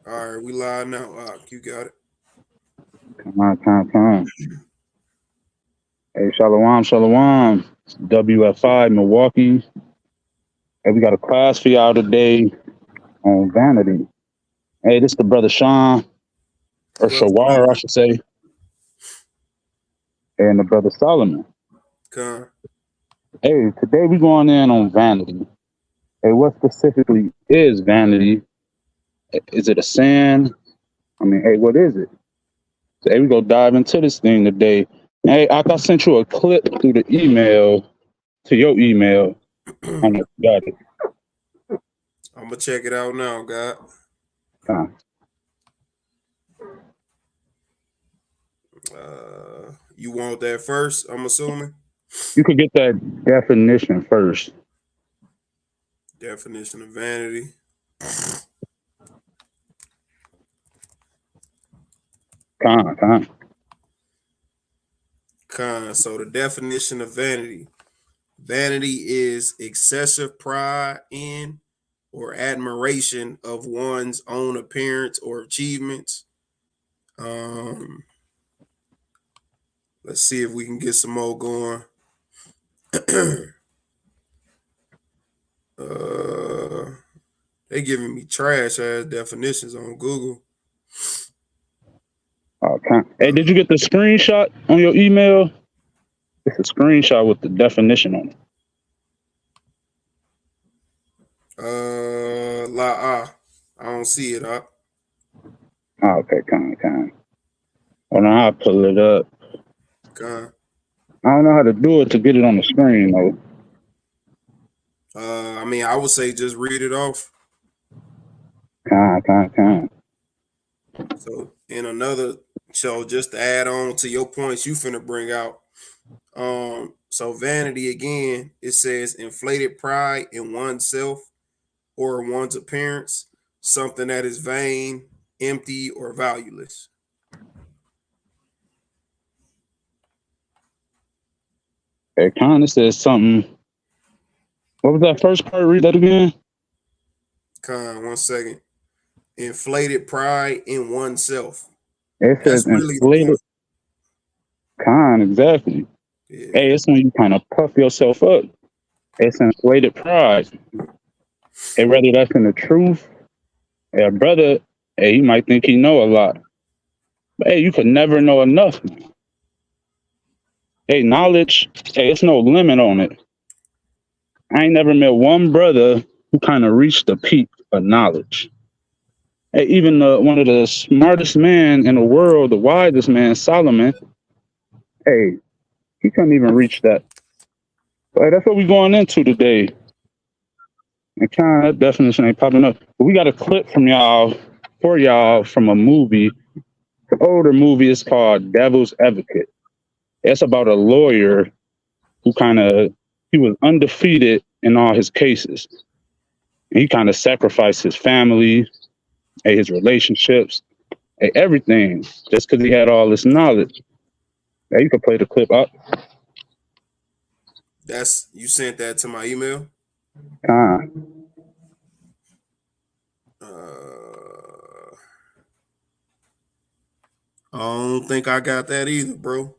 All right, we live now. You got it. Come on. Hey, shalom. WFI, Milwaukee. Hey, we got a class for y'all today on vanity. Hey, this the brother Sean, or Who else Shawar, I speaking? should say, and the brother Solomon. Con. Hey, today we going in on vanity. Hey, what specifically is vanity? Is it a sin? I mean, hey, what is it? So, hey, we go dive into this thing today. Hey, I sent you a clip through the email to your email. I don't know if you got it. I'm gonna check it out now, God. Uh, You want that first? I'm assuming. You could get that definition first. Definition of vanity. Con. Con. So the definition of vanity. Vanity is excessive pride in or admiration of one's own appearance or achievements. Um, let's see if we can get some more going. uh, they giving me trash ass definitions on Google. Con. Hey, did you get the screenshot on your email? It's a screenshot with the definition on it. I don't see it. Okay, con. Hold on, I'll pull it up. Con. I don't know how to do it to get it on the screen though. I mean, I would say just read it off. Con. So, in another show, just to add on to your points you finna bring out. So vanity again, it says inflated pride in oneself or one's appearance, something that is vain, empty, or valueless. It kind of says something. What was that first part? Read that again. Con, 1 second. Inflated pride in oneself. It says That's really the inflated. point. Con, exactly. Yeah. Hey, it's when you kind of puff yourself up. It's inflated pride. Hey, whether that's in the truth, hey, a brother, hey, he might think he know a lot. But hey, you could never know enough. Hey, knowledge, hey, it's no limit on it. I ain't never met one brother who kind of reached the peak of knowledge. Hey, even one of the smartest men in the world, the wisest man, Solomon, hey, he couldn't even reach that. So, hey, that's what we're going into today. And kind of that definition ain't popping up. But we got a clip from y'all, for y'all, from a movie. The older movie is called Devil's Advocate. It's about a lawyer who he was undefeated in all his cases. And he kind of sacrificed his family, his relationships, everything, just because he had all this knowledge. You could play the clip up. You sent that to my email. Uh, Uh, I don't think I got that either, bro.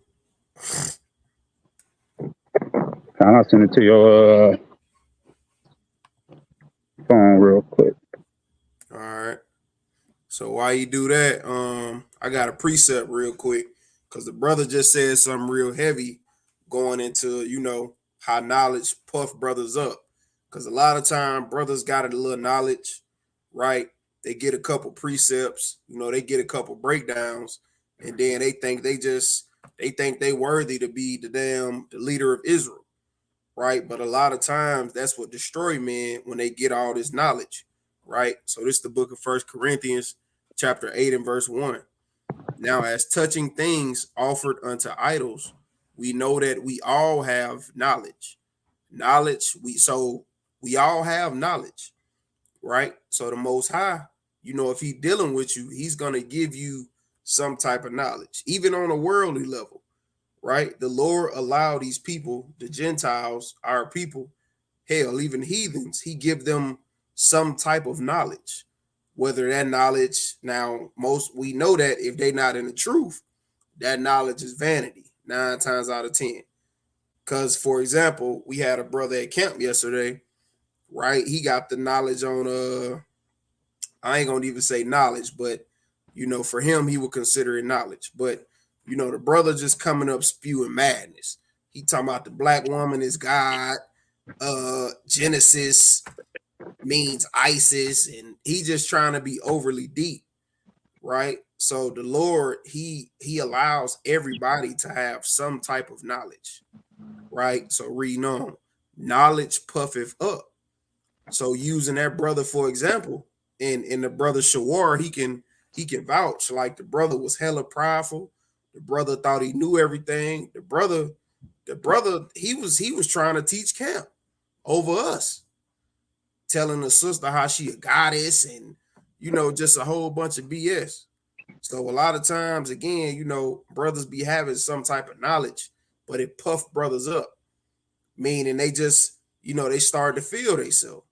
I'll send it to your phone real quick. All right. So while you do that, I got a precept real quick because the brother just said something real heavy going into how knowledge puff brothers up. Because a lot of time brothers got a little knowledge, right? They get a couple precepts, they get a couple breakdowns, and then they think they worthy to be the leader of Israel, right? But a lot of times that's what destroy men when they get all this knowledge, right? So this is the book of First Corinthians, chapter 8 and verse 1. Now, as touching things offered unto idols, we know that we all have knowledge. We all have knowledge, right? So the Most High, if He dealing with you, He's gonna give you some type of knowledge, even on a worldly level, right? The Lord allowed these people, the Gentiles, our people, hell, even heathens, he give them some type of knowledge. Whether that knowledge, now most we know that if they not in the truth, that knowledge is vanity 9 times out of 10. Because, for example, we had a brother at camp yesterday, right? He got the knowledge on I ain't gonna even say knowledge, but for him, he would consider it knowledge. But the brother just coming up spewing madness. He talking about the black woman is God, Genesis means ISIS, and he just trying to be overly deep, right? So the Lord, he allows everybody to have some type of knowledge, right? So reading on, knowledge puffeth up. So using that brother for example, and the brother Shawar, he can vouch. Like, the brother was hella prideful. The brother thought he knew everything. The brother, he was trying to teach camp over us, telling the sister how she a goddess, and just a whole bunch of BS. So a lot of times, again, brothers be having some type of knowledge, but it puff brothers up, meaning they just, they start to feel themselves.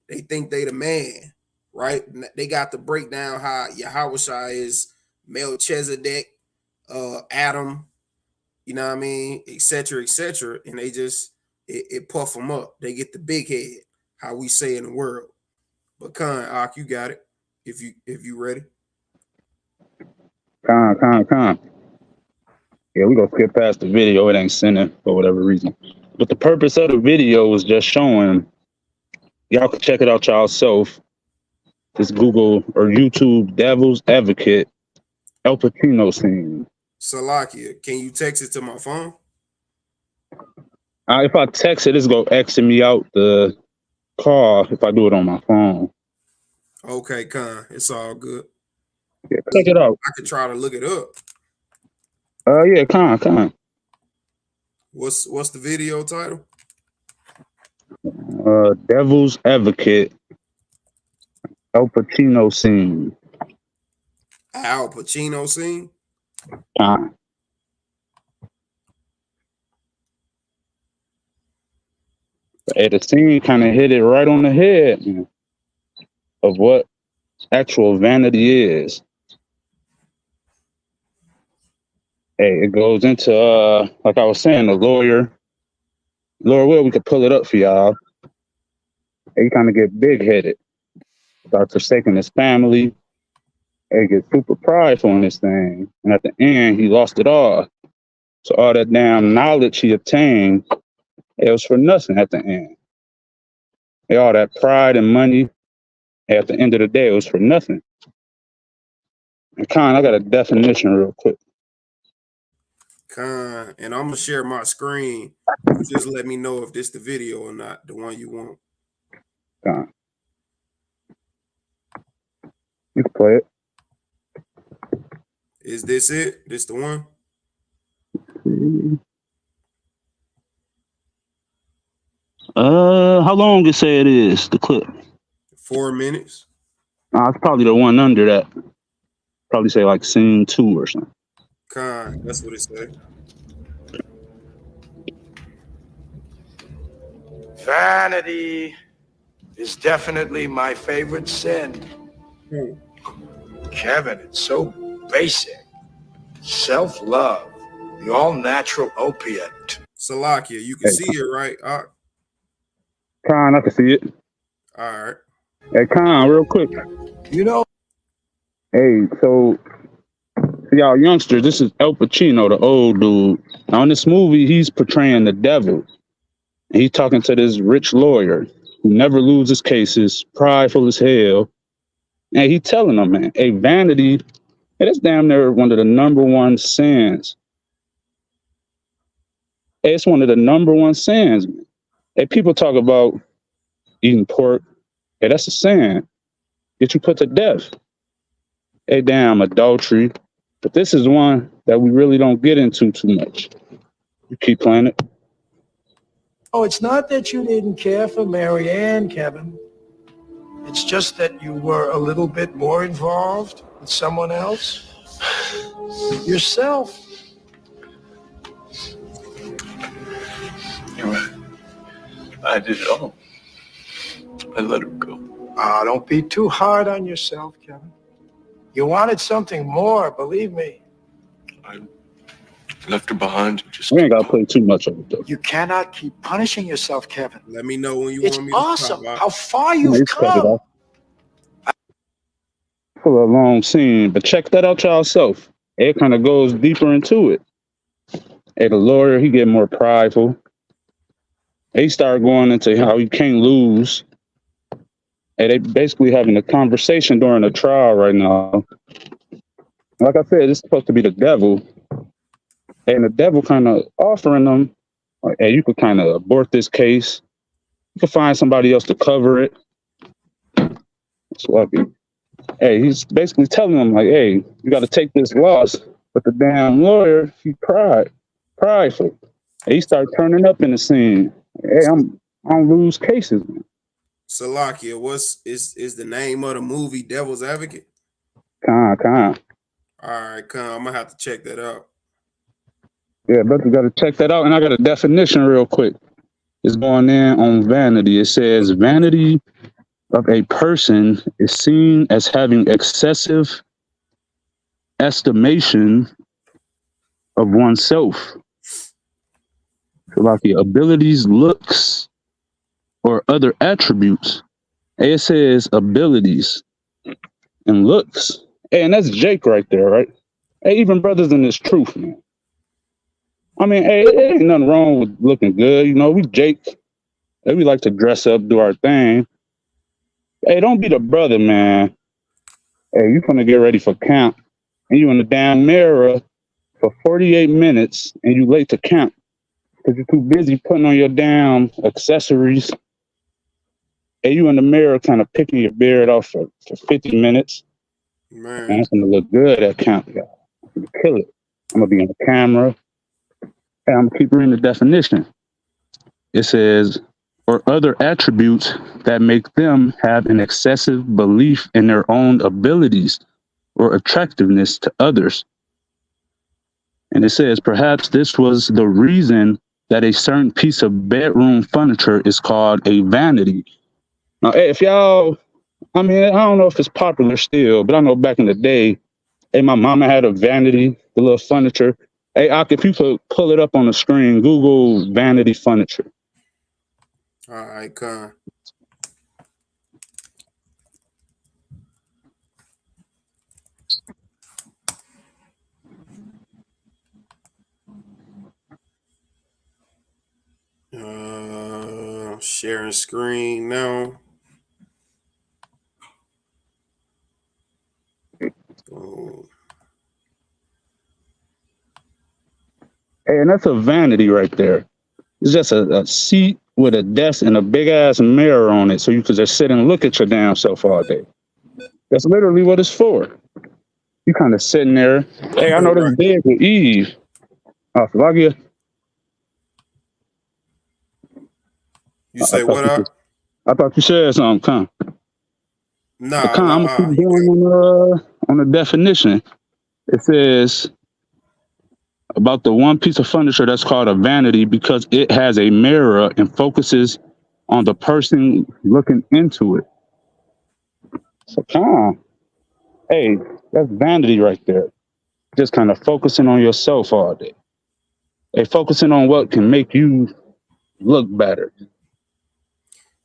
They think they the man, right? They got to break down how Yahushua is Melchizedek, Adam, what I mean, etc., etc., and they just it puff them up. They get the big head, how we say in the world. But Ak, you got it. If you ready. Con. Yeah, we gonna skip past the video. It ain't sending for whatever reason. But the purpose of the video was just showing. Y'all can check it out yourself. Just Google or YouTube Devil's Advocate El Pacino scene. Salakia, can you text it to my phone? If I text it, it's gonna exit me out the call if I do it on my phone. Okay, it's all good. Yeah, check it out. I could try to look it up. Yeah, con. What's the video title? Devil's Advocate El Pacino scene. Al Pacino scene? Con. Hey, the scene kind of hit it right on the head, man, of what actual vanity is. Hey, it goes into like I was saying, the lawyer. Lord will, we could pull it up for y'all. He kind of get big headed, start forsaking his family. He gets super prideful in this thing, and at the end, he lost it all. So all that damn knowledge he obtained, it was for nothing at the end. And all that pride and money, at the end of the day, it was for nothing. And I got a definition real quick. And I'm gonna share my screen. You just let me know if this the video or not, the one you want. You can play it. Is this it? This the one? How long it say it is, the clip? 4 minutes. It's probably the one under that. Probably say like scene 2 or something. That's what it said. Vanity is definitely my favorite sin. Kevin, it's so basic. Self-love, the all-natural opiate. Salakia, you can see it, right? I can see it. All right. Hey, real quick. Hey, so y'all youngsters, this is El Pacino, the old dude. Now in this movie, he's portraying the devil. And he's talking to this rich lawyer who never loses cases, prideful as hell. And he telling them, man, hey, vanity, that's damn near one of the number one sins. Hey, it's one of the number one sins, man. Hey, people talk about eating pork. Hey, that's a sin. Get you put to death. Hey, damn, adultery. But this is one that we really don't get into too much. You keep playing it. Oh, it's not that you didn't care for Mary Ann, Kevin. It's just that you were a little bit more involved with someone else. Yourself. You're right. I did it all. I let her go. Don't be too hard on yourself, Kevin. You wanted something more, believe me. I left her behind and just We ain't gotta kept play too much of it though. You cannot keep punishing yourself, Kevin. Let me know when you It's want me to awesome stop. how far Yeah, you've it's cut it come. off. For a long scene, but check that out yourself. It kind of goes deeper into it. Hey, the lawyer, he get more prideful. He started going into how he can't lose. And they basically having a conversation during the trial right now. Like I said, it's supposed to be the devil. And the devil kind of offering them, like, hey, you could kind of abort this case. You could find somebody else to cover it. It's lucky. Hey, he's basically telling them, like, hey, you got to take this loss. But the damn lawyer, he prideful. And he started turning up in the scene. Hey, I don't lose cases, man. Salakia, is the name of the movie Devil's Advocate? Con. All right, come. I'm gonna have to check that out. Yeah, but you got to check that out. And I got a definition real quick. It's going in on vanity. It says vanity of a person is seen as having excessive estimation of oneself. So like the abilities, looks, or other attributes. It says abilities and looks. Hey, and that's Jake right there, right? Hey, even brothers in this truth, man. I mean, hey, it ain't nothing wrong with looking good. You know, we Jake. Hey, we like to dress up, do our thing. Hey, don't be the brother, man. Hey, you gonna get ready for camp, and you in the damn mirror for 48 minutes, and you late to camp because you're too busy putting on your damn accessories. Hey, you in the mirror kind of picking your beard off for 50 minutes. Man, Man, it's gonna look good at camp, y'all. I'm gonna kill it. I'm gonna be on the camera. And I'm gonna keep reading the definition. It says, or other attributes that make them have an excessive belief in their own abilities or attractiveness to others. And it says, perhaps this was the reason that a certain piece of bedroom furniture is called a vanity. Now, hey, if y'all, I mean, I don't know if it's popular still, but I know back in the day, hey, my mama had a vanity, the little furniture. Hey, if you could pull it up on the screen, Google vanity furniture. all right, come. Sharing screen now. Oh, Hey, and that's a vanity right there. It's just a seat with a desk and a big ass mirror on it, so you could just sit and look at your damn self all day. That's literally what it's for. You kind of sitting there. Hey, I know this right. big with Eve. Flagia. You say what up? I thought you said something, Con. But Nah, Con, I'm gonna nah. keep going on the definition. It says about the one piece of furniture that's called a vanity because it has a mirror and focuses on the person looking into it. So, Con, hey, that's vanity right there. Just kind of focusing on yourself all day. Hey, focusing on what can make you look better.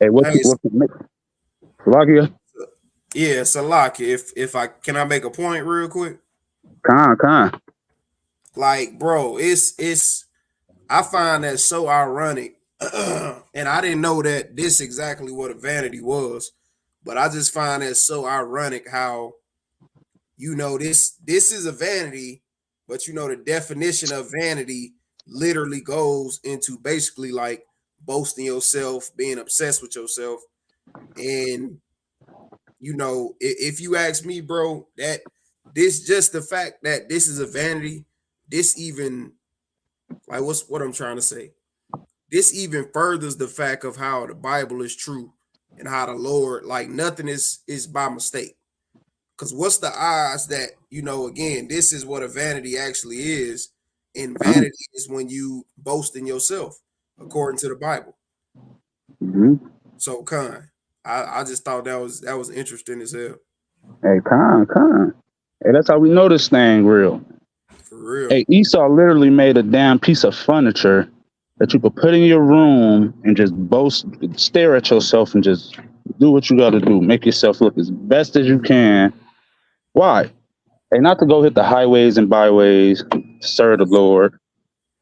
Hey, Hey, what can make Flagia? yeah, Salaki. If I can I make a point real quick? Con. Like, bro, it's I find that so ironic. And I didn't know that this exactly what a vanity was, but I just find that so ironic how this is a vanity, but the definition of vanity literally goes into basically like boasting yourself, being obsessed with yourself. And if you ask me, bro, that this just the fact that this is a vanity, this even like what I'm trying to say. This even furthers the fact of how the Bible is true and how the Lord, like nothing is by mistake. Because what's the odds that, again, this is what a vanity actually is. And vanity is when you boast in yourself, according to the Bible. Mm-hmm. So, Khan. I just thought that was interesting as hell. Hey, con. Hey, that's how we know this thing real. For real. Hey, Esau literally made a damn piece of furniture that you could put in your room and just boast, stare at yourself and just do what you got to do. Make yourself look as best as you can. Why? Hey, not to go hit the highways and byways, serve the Lord.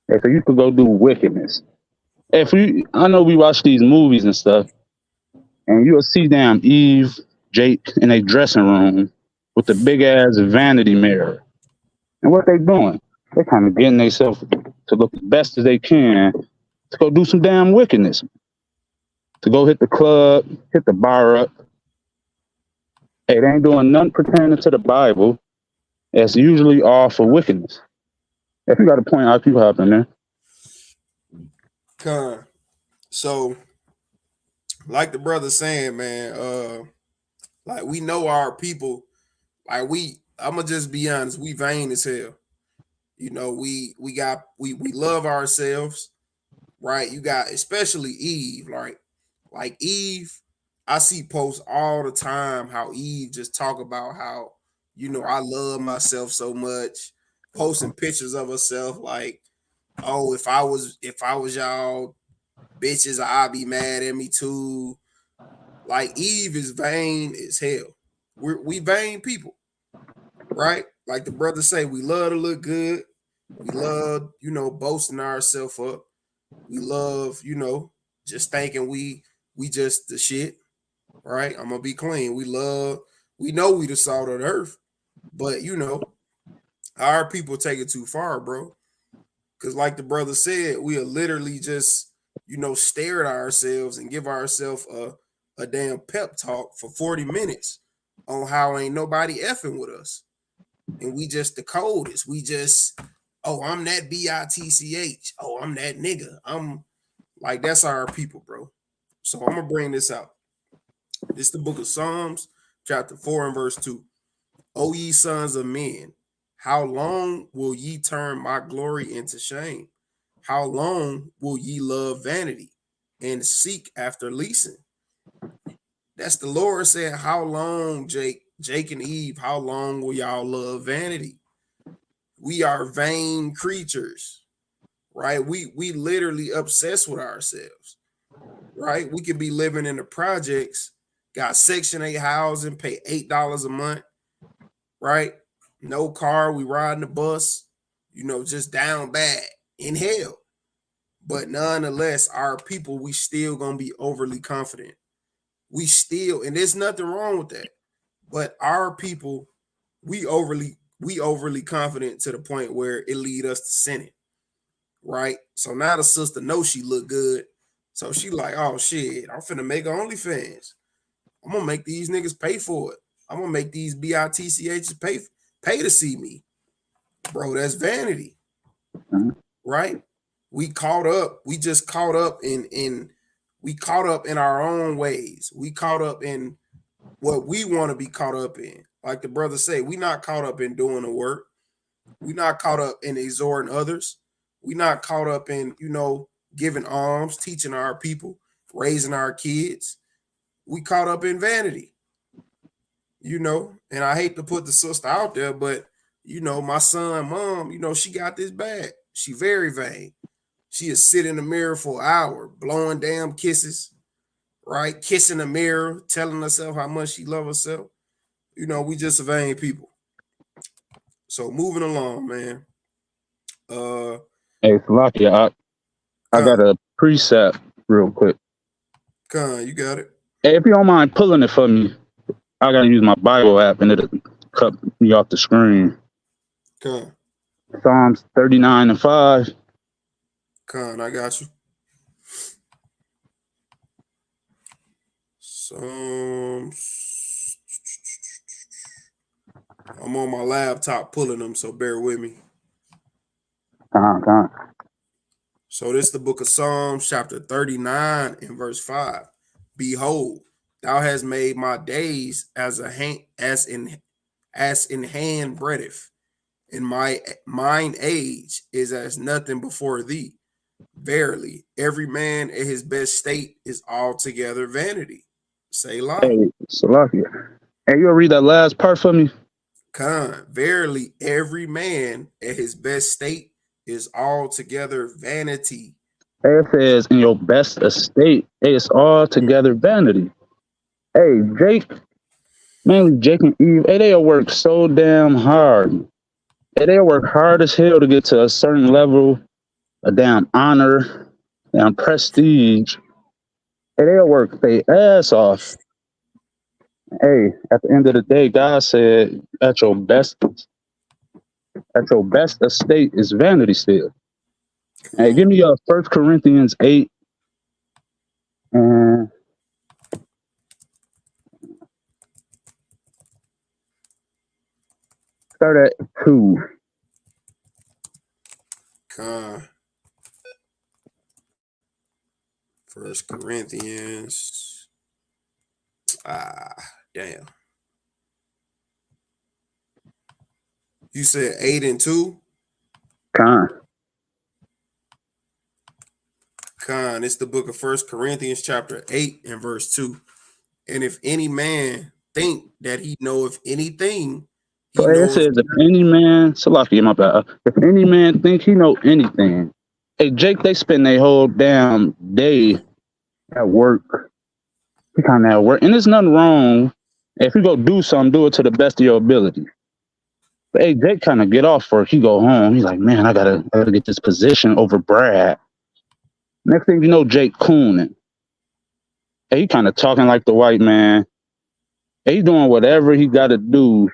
Hey, so you could go do wickedness. If we, I know we watch these movies and stuff, and you'll see damn Eve, Jake in a dressing room with the big ass vanity mirror. And what they doing? They kind of getting themselves to look the best as they can to go do some damn wickedness. To go hit the club, hit the bar up. Hey, they ain't doing nothing pertaining to the Bible. It's usually all for wickedness. If you got to point out people happening there. Con. So, like the brother saying, man, like we know our people, like I'ma just be honest, we vain as hell. You know, we love ourselves, right? You got especially Eve, like Eve, I see posts all the time how Eve just talk about how, I love myself so much, posting pictures of herself like, oh, if I was y'all bitches, I'd be mad at me too. Like Eve is vain as hell. We vain people, right? Like the brothers say, we love to look good. We love, boasting ourselves up. We love, just thinking we just the shit, right? I'm gonna be clean. We know we the salt of the earth, but our people take it too far, bro. Cause like the brother said, we are literally just, stare at ourselves and give ourselves a damn pep talk for 40 minutes on how ain't nobody effing with us. And we just the coldest. We just, oh, I'm that bitch. Oh, I'm that nigga. I'm like, that's our people, bro. So I'm gonna bring this out. This is the book of Psalms, chapter 4 and verse 2. O ye sons of men, how long will ye turn my glory into shame? How long will ye love vanity and seek after leasing? That's the Lord saying, how long, Jake and Eve, how long will y'all love vanity? We are vain creatures, right? We literally obsessed with ourselves, right? We could be living in the projects, got Section 8 housing, pay $8 a month, right? No car, we riding the bus, just down bad in hell. But nonetheless, our people, we still gonna be overly confident. We still, and there's nothing wrong with that. But our people, we overly confident to the point where it lead us to sinning, right? So now the sister knows she look good. So she like, oh shit, I'm finna make OnlyFans. I'm gonna make these niggas pay for it. I'm gonna make these bitchs pay to see me. Bro, that's vanity, Mhm. right? We just caught up in our own ways. We caught up in what we want to be caught up in. Like the brother say, we not caught up in doing the work. We not caught up in exhorting others. We not caught up in, giving alms, teaching our people, raising our kids. We caught up in vanity, and I hate to put the sister out there, but my son, mom, she got this bad. She very vain. She is sit in the mirror for an hour, blowing damn kisses, right? Kissing the mirror, telling herself how much she love herself. We just vain people. So moving along, man. Hey, Salakia, I Con, got a preset real quick. you got it. Hey, if you don't mind pulling it for me, I gotta use my Bible app and it'll cut me off the screen. Con, Psalms 39 and 5. I got you. Psalms. I'm on my laptop pulling them, so bear with me. Con. So this is the book of Psalms, chapter 39 and verse 5. Behold, thou hast made my days as in hand breadth, and mine age is as nothing before thee. Verily, every man in his best state is altogether vanity. Say la. Hey, Salakia. Hey, you'll read that last part for me? Verily, every man at his best state is altogether vanity. Hey, it says, in your best estate, hey, it's all together vanity. Hey, Jake, mainly Jake and Eve, hey, they'll work so damn hard. Hey, they'll work hard as hell to get to a certain level of damn honor, damn prestige. Hey, they'll work their ass off. Hey, at the end of the day, God said, at your best estate is vanity still. Hey, give me 1 Corinthians 8 and start at 2. Con. First Corinthians. Damn. You said 8 and 2? Con. Con. It's the book of First Corinthians, chapter 8 and verse 2. And if any man think that he knoweth anything, So he hey, it knoweth. says, if any man, Salaki, my bad. If any man think he know anything, hey, Jake, they spend their whole damn day at work. He kind of at work. And there's nothing wrong. If you go do something, do it to the best of your ability. But hey, Jake kind of get off work. He go home. He's like, man, I gotta get this position over Brad. Next thing you know, Jake cooning. Hey, he kind of talking like the white man. Hey, he doing whatever he got to do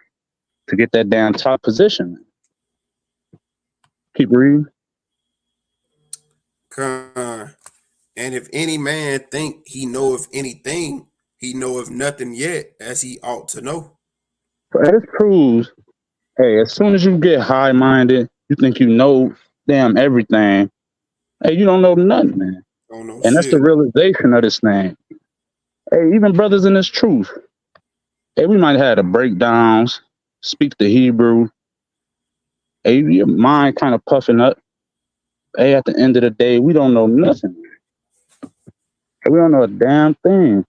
to get that damn top position. Keep reading. Con. And if any man think he knoweth anything, he knoweth nothing yet as he ought to know. So this proves, hey, as soon as you get high minded, you think you know damn everything. Hey, you don't know nothing, man. Oh no And that's the shit. realization of this thing. Hey, even brothers in this truth. Hey, we might have had a breakdowns, speak the Hebrew. Hey, your mind kind of puffing up. Hey, at the end of the day, we don't know nothing. Hey, we don't know a damn thing.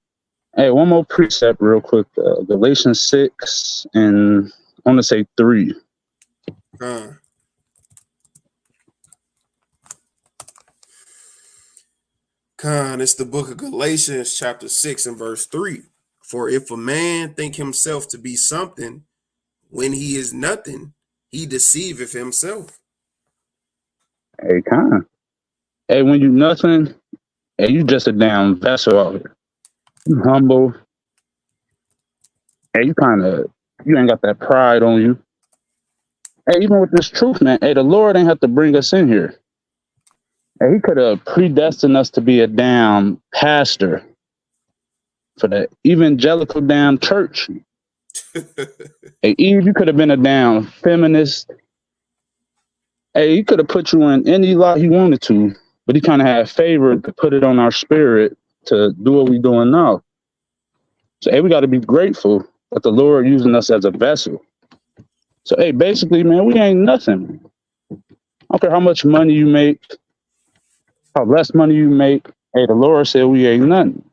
Hey, one more precept real quick. Galatians 6 and I want to say 3. Con. Con, it's the book of Galatians, chapter 6 and verse 3. For if a man think himself to be something when he is nothing, he deceiveth himself. Hey, kind of. Hey, when you nothing, hey, you just a damn vessel out here. You humble. Hey, you ain't got that pride on you. Hey, even with this truth, man, hey, the Lord ain't have to bring us in here. Hey, he could have predestined us to be a damn pastor for the evangelical damn church. Hey, Eve, you could have been a damn feminist. Hey, he could have put you in any lot he wanted to, but he kind of had favor to put it on our spirit to do what we doing now. So, hey, we got to be grateful that the Lord using us as a vessel. So, hey, basically, man, we ain't nothing. I don't care how much money you make, how less money you make. Hey, the Lord said we ain't nothing.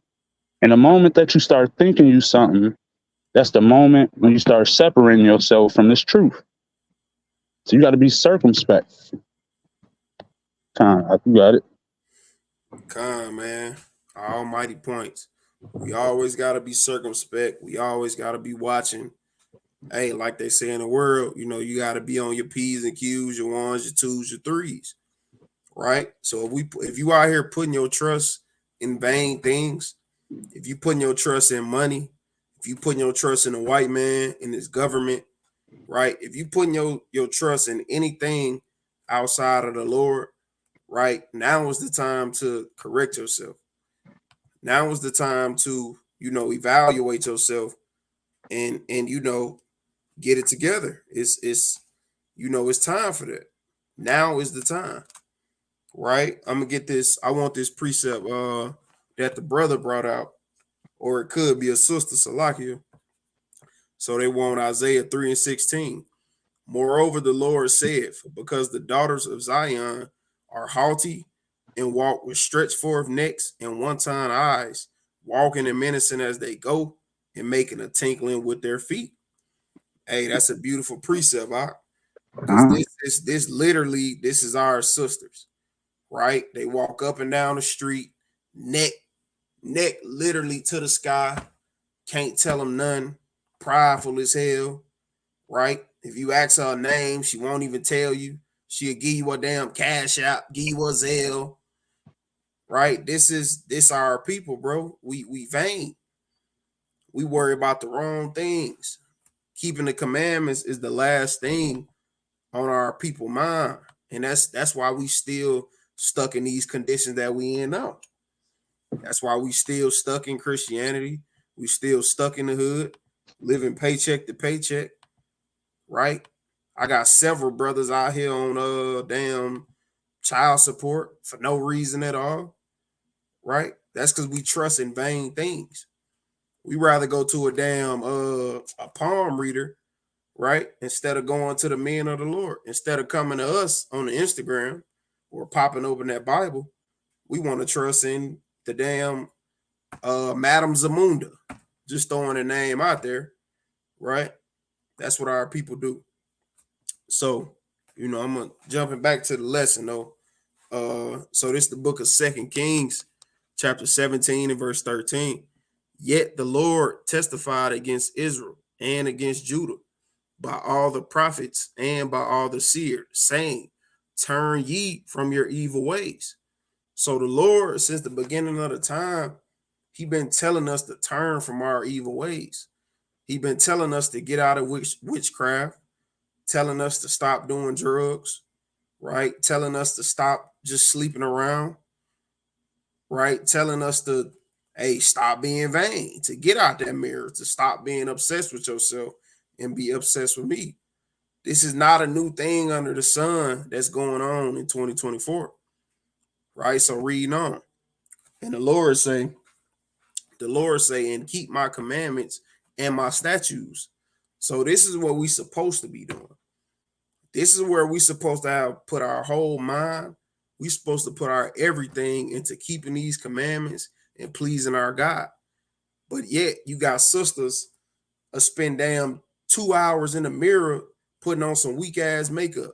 And the moment that you start thinking you something, that's the moment when you start separating yourself from this truth. So you got to be circumspect. You got it. Con, man. Almighty points. We always got to be circumspect. We always got to be watching. Hey, like they say in the world, you got to be on your P's and Q's, your ones, your twos, your threes, right? So if you out here putting your trust in vain things, if you putting your trust in money, if you putting your trust in a white man, in this government, right? If you putting your trust in anything outside of the Lord, right? Now is the time to correct yourself. Now is the time to, evaluate yourself and get it together. It's time for that. Now is the time, right? I'm gonna get this. I want this precept that the brother brought out, or it could be a sister Salakia. So they want Isaiah 3 and 16. Moreover, the Lord saith, because the daughters of Zion are haughty and walk with stretched forth necks and one-time eyes, walking and menacing as they go, and making a tinkling with their feet. Hey, that's a beautiful precept, because Uh-huh. this literally, this is our sisters, right? They walk up and down the street, neck literally to the sky, can't tell them none, prideful as hell, right? If you ask her name, she won't even tell you. She'll give you a damn cash app, give you a Zelle, right? This our people, bro. We vain. We worry about the wrong things. Keeping the commandments is the last thing on our people mind. And that's why we still stuck in these conditions that we in now. That's why we still stuck in Christianity. We still stuck in the hood, living paycheck to paycheck, right? I got several brothers out here on damn child support for no reason at all, right? That's because we trust in vain things. We rather go to a damn a palm reader, right? Instead of going to the men of the Lord. Instead of coming to us on the Instagram or popping open that Bible, we want to trust in the damn Madam Zamunda. Just throwing a name out there, right? That's what our people do. So, I'm gonna jumping back to the lesson though. So this is the book of Second Kings, chapter 17 and verse 13. Yet the Lord testified against Israel and against Judah by all the prophets and by all the seers, saying, turn ye from your evil ways. So the Lord, since the beginning of the time, he been telling us to turn from our evil ways. He been telling us to get out of witchcraft, telling us to stop doing drugs, right? Telling us to stop just sleeping around, right? Telling us to, hey, stop being vain, to get out that mirror, to stop being obsessed with yourself and be obsessed with me. This is not a new thing under the sun that's going on in 2024, right? So reading on. And the Lord say, and keep my commandments and my statutes. So this is what we supposed to be doing. This is where we supposed to have put our whole mind. We supposed to put our everything into keeping these commandments and pleasing our God. But yet you got sisters spend damn 2 hours in the mirror putting on some weak ass makeup,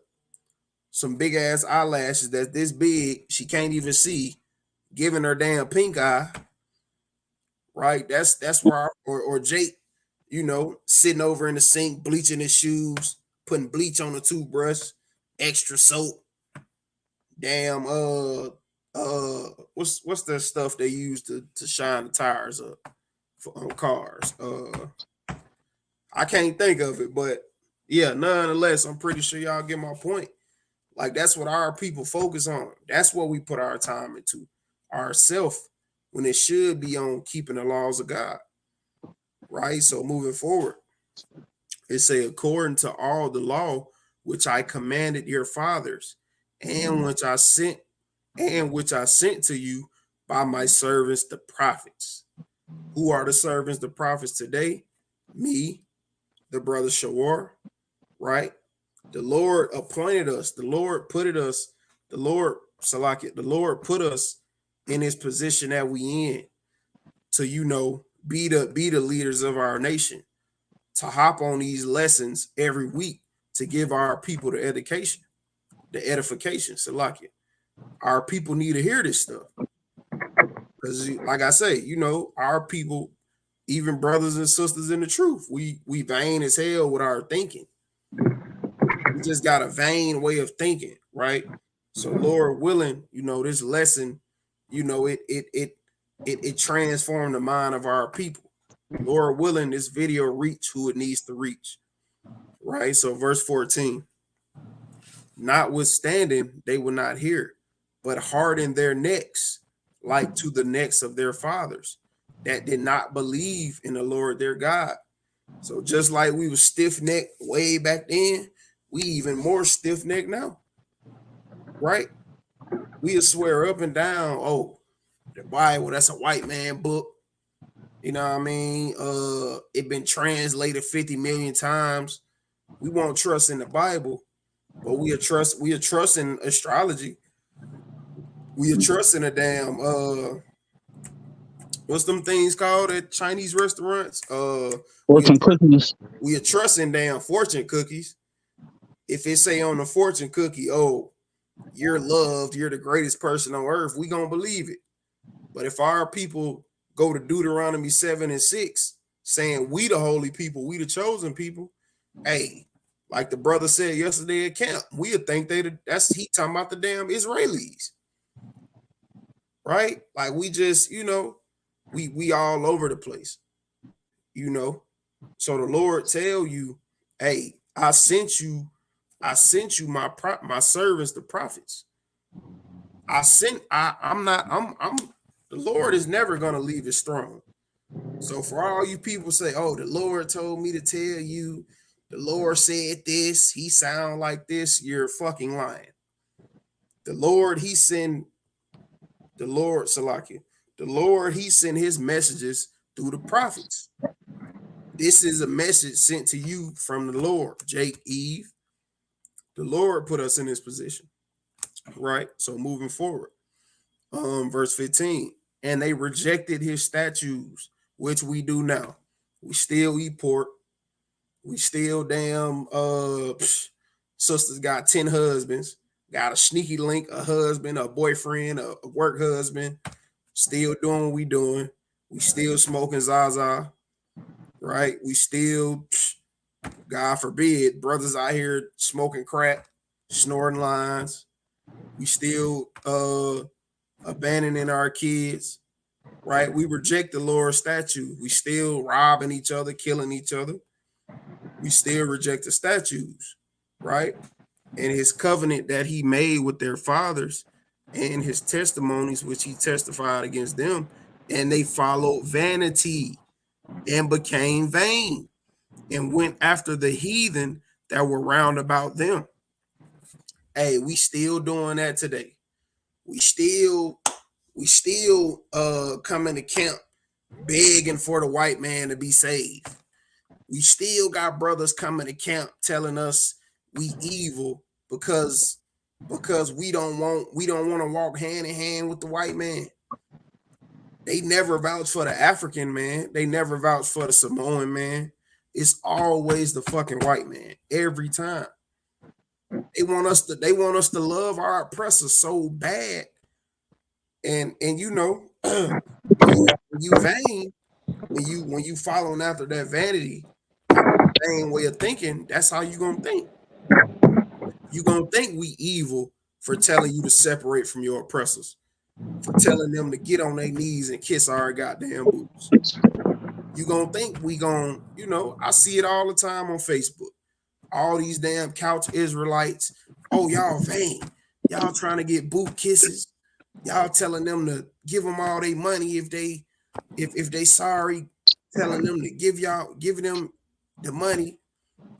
some big ass eyelashes that's this big she can't even see, giving her damn pink eye. Right? That's where or Jake, sitting over in the sink, bleaching his shoes, putting bleach on the toothbrush, extra soap. Damn, what's the stuff they use to shine the tires up on cars? I can't think of it, but yeah, nonetheless, I'm pretty sure y'all get my point. Like that's what our people focus on. That's what we put our time into, ourself, when it should be on keeping the laws of God. Right? So moving forward, it say, according to all the law which I commanded your fathers, and which I sent to you by my servants the prophets. Who are the servants, the prophets today? Me, the brother Shawar, right? The Lord appointed us, the Lord put us in his position that we in to, be the leaders of our nation, to hop on these lessons every week to give our people the education, the edification. Salakia. Our people need to hear this stuff. Because like I say, our people, even brothers and sisters in the truth, we vain as hell with our thinking. We just got a vain way of thinking, right? So Lord willing, this lesson, it transformed the mind of our people. Lord willing, this video reach who it needs to reach, right? So verse 14, notwithstanding, they will not hear, but harden their necks like to the necks of their fathers that did not believe in the Lord their God. So just like we were stiff-necked way back then, we even more stiff-necked now, right? We'll swear up and down, oh, the Bible, that's a white man book. You know what I mean? It been translated 50 million times. We won't trust in the Bible, but we'll trust in astrology. We'll trust in a damn what's them things called at Chinese restaurants? Fortune cookies. We are trusting damn fortune cookies. If it say on the fortune cookie, oh, you're loved, you're the greatest person on earth, we gonna believe it. But if our people go to Deuteronomy 7:6, saying we the holy people, we the chosen people, hey, like the brother said yesterday at camp, we would think that's he talking about the damn Israelis, right? Like we just, we all over the place, you know. So the Lord tell you, hey, I sent you my servants, the prophets. I'm the Lord is never gonna leave his throne. So for all you people say, oh, the Lord told me to tell you, the Lord said this, he sound like this, you're fucking lying. The Lord, he sent the Lord, Salakia, the Lord, he sent his messages through the prophets. This is a message sent to you from the Lord, Jake, Eve. The Lord put us in this position, right? So moving forward, verse 15, and they rejected his statutes, which we do now. We still eat pork. We still damn sisters got 10 husbands, got a sneaky link, a husband, a boyfriend, a work husband, still doing what we doing. We still smoking Zaza, right? We still, God forbid, brothers out here smoking crack, snorting lines. We still abandoning our kids, right? We reject the Lord's statute. We still robbing each other, killing each other. We still reject the statutes, right? And his covenant that he made with their fathers and his testimonies, which he testified against them, and they followed vanity and became vain and went after the heathen that were round about them. Hey, we still doing that today. We still coming to camp begging for the white man to be saved. We still got brothers coming to camp telling us we evil because we don't want to walk hand in hand with the white man. They never vouch for the African man. They never vouch for the Samoan man. It's always the fucking white man every time. They want us to love our oppressors so bad. And when you vain, when you following after that vanity, vain way of thinking, that's how you gonna think. You gonna think we evil for telling you to separate from your oppressors, for telling them to get on their knees and kiss our goddamn boots. You gonna think we gonna, I see it all the time on Facebook. All these damn couch Israelites. Oh, y'all vain. Y'all trying to get boot kisses. Y'all telling them to give them all their money if they sorry, telling them to giving them the money,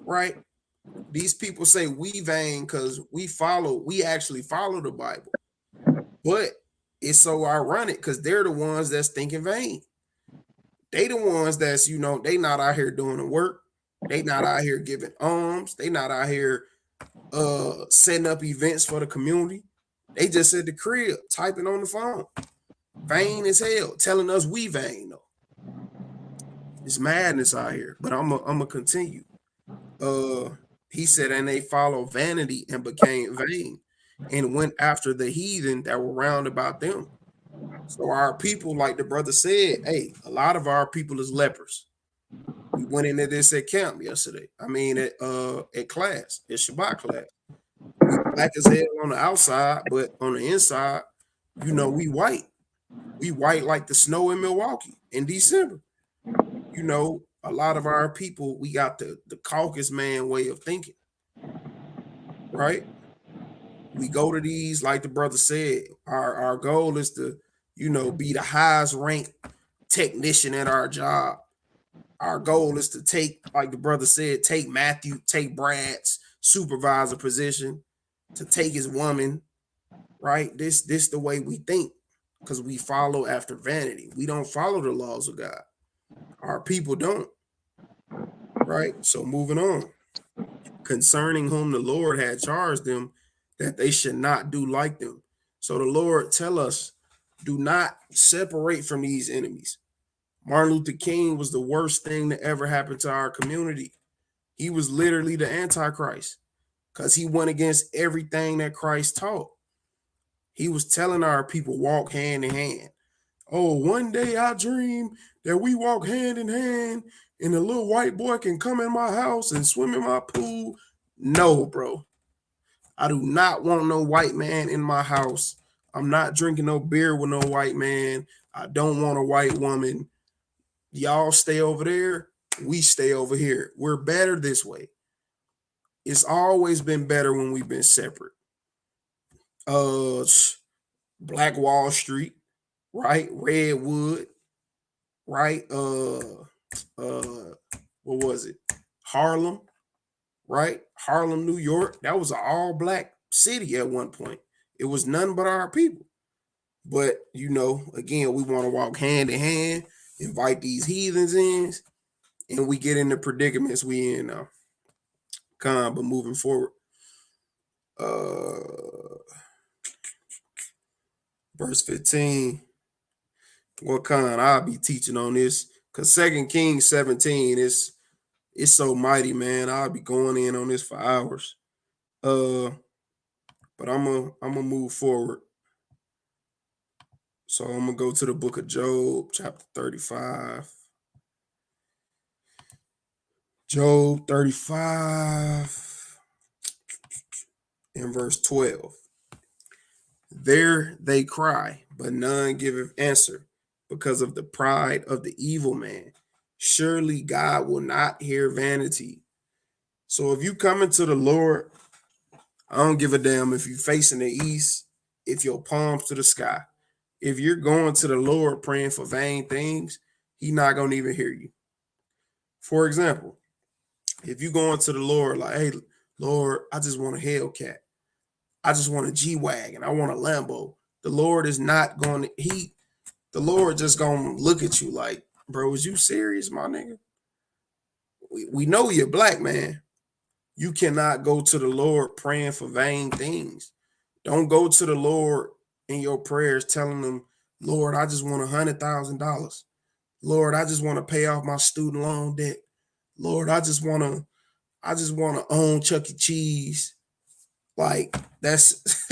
right? These people say we vain because we actually follow the Bible. But it's so ironic because they're the ones that's thinking vain. They the ones that's, they not out here doing the work. They not out here giving alms. They not out here setting up events for the community. They just at the crib typing on the phone. Vain as hell, telling us we vain though. It's madness out here. But I'm gonna continue. He said, and they followed vanity and became vain and went after the heathen that were round about them. So our people, like the brother said, hey, a lot of our people is lepers. We went into this at camp yesterday. I mean, at class, at Shabbat class. We black as hell on the outside, but on the inside, we white. We white like the snow in Milwaukee in December. A lot of our people, we got the caucus man way of thinking, right? We go to these, like the brother said, our goal is to, be the highest ranked technician at our job. Our goal is to take, like the brother said, take Brad's supervisor position, to take his woman, right? This the way we think, because we follow after vanity. We don't follow the laws of God. Our people don't, right? So moving on. Concerning whom the Lord had charged them that they should not do like them. So the Lord tell us Do not separate from these enemies. Martin Luther King was the worst thing that ever happened to our community. He was literally the Antichrist because he went against everything that Christ taught. He was telling our people walk hand in hand. Oh, one day I dream that we walk hand in hand and a little white boy can come in my house and swim in my pool. No, bro. I do not want no white man in my house. I'm not drinking no beer with no white man. I don't want a white woman. Y'all stay over there. We stay over here. We're better this way. It's always been better when we've been separate. Black Wall Street, right? Redwood, right? What was it? Harlem, right? Harlem, New York. That was an all-black city at one point. It was none but our people. But, again, we want to walk hand in hand, invite these heathens in, and we get in the predicaments we in now. But moving forward. Verse 15. What kind? I'll be teaching on this. Because 2 Kings 17 is so mighty, man. I'll be going in on this for hours. But I'm gonna move forward. So I'm gonna go to the book of Job, chapter 35. Job 35 and verse 12. There they cry, but none giveth answer, because of the pride of the evil man. Surely God will not hear vanity. So if you come into the Lord, I don't give a damn if you're facing the east, if your palms to the sky. If you're going to the Lord praying for vain things, he's not going to even hear you. For example, if you go into the Lord like, hey, Lord, I just want a Hellcat. I just want a G-Wagon. I want a Lambo. The Lord is not going to, the Lord just going to look at you like, bro, is you serious, my nigga? We know you're black, man. You cannot go to the Lord praying for vain things. Don't go to the Lord in your prayers telling them, Lord, I just want $100,000. Lord, I just want to pay off my student loan debt. Lord, I just want to own Chuck E. Cheese. Like that's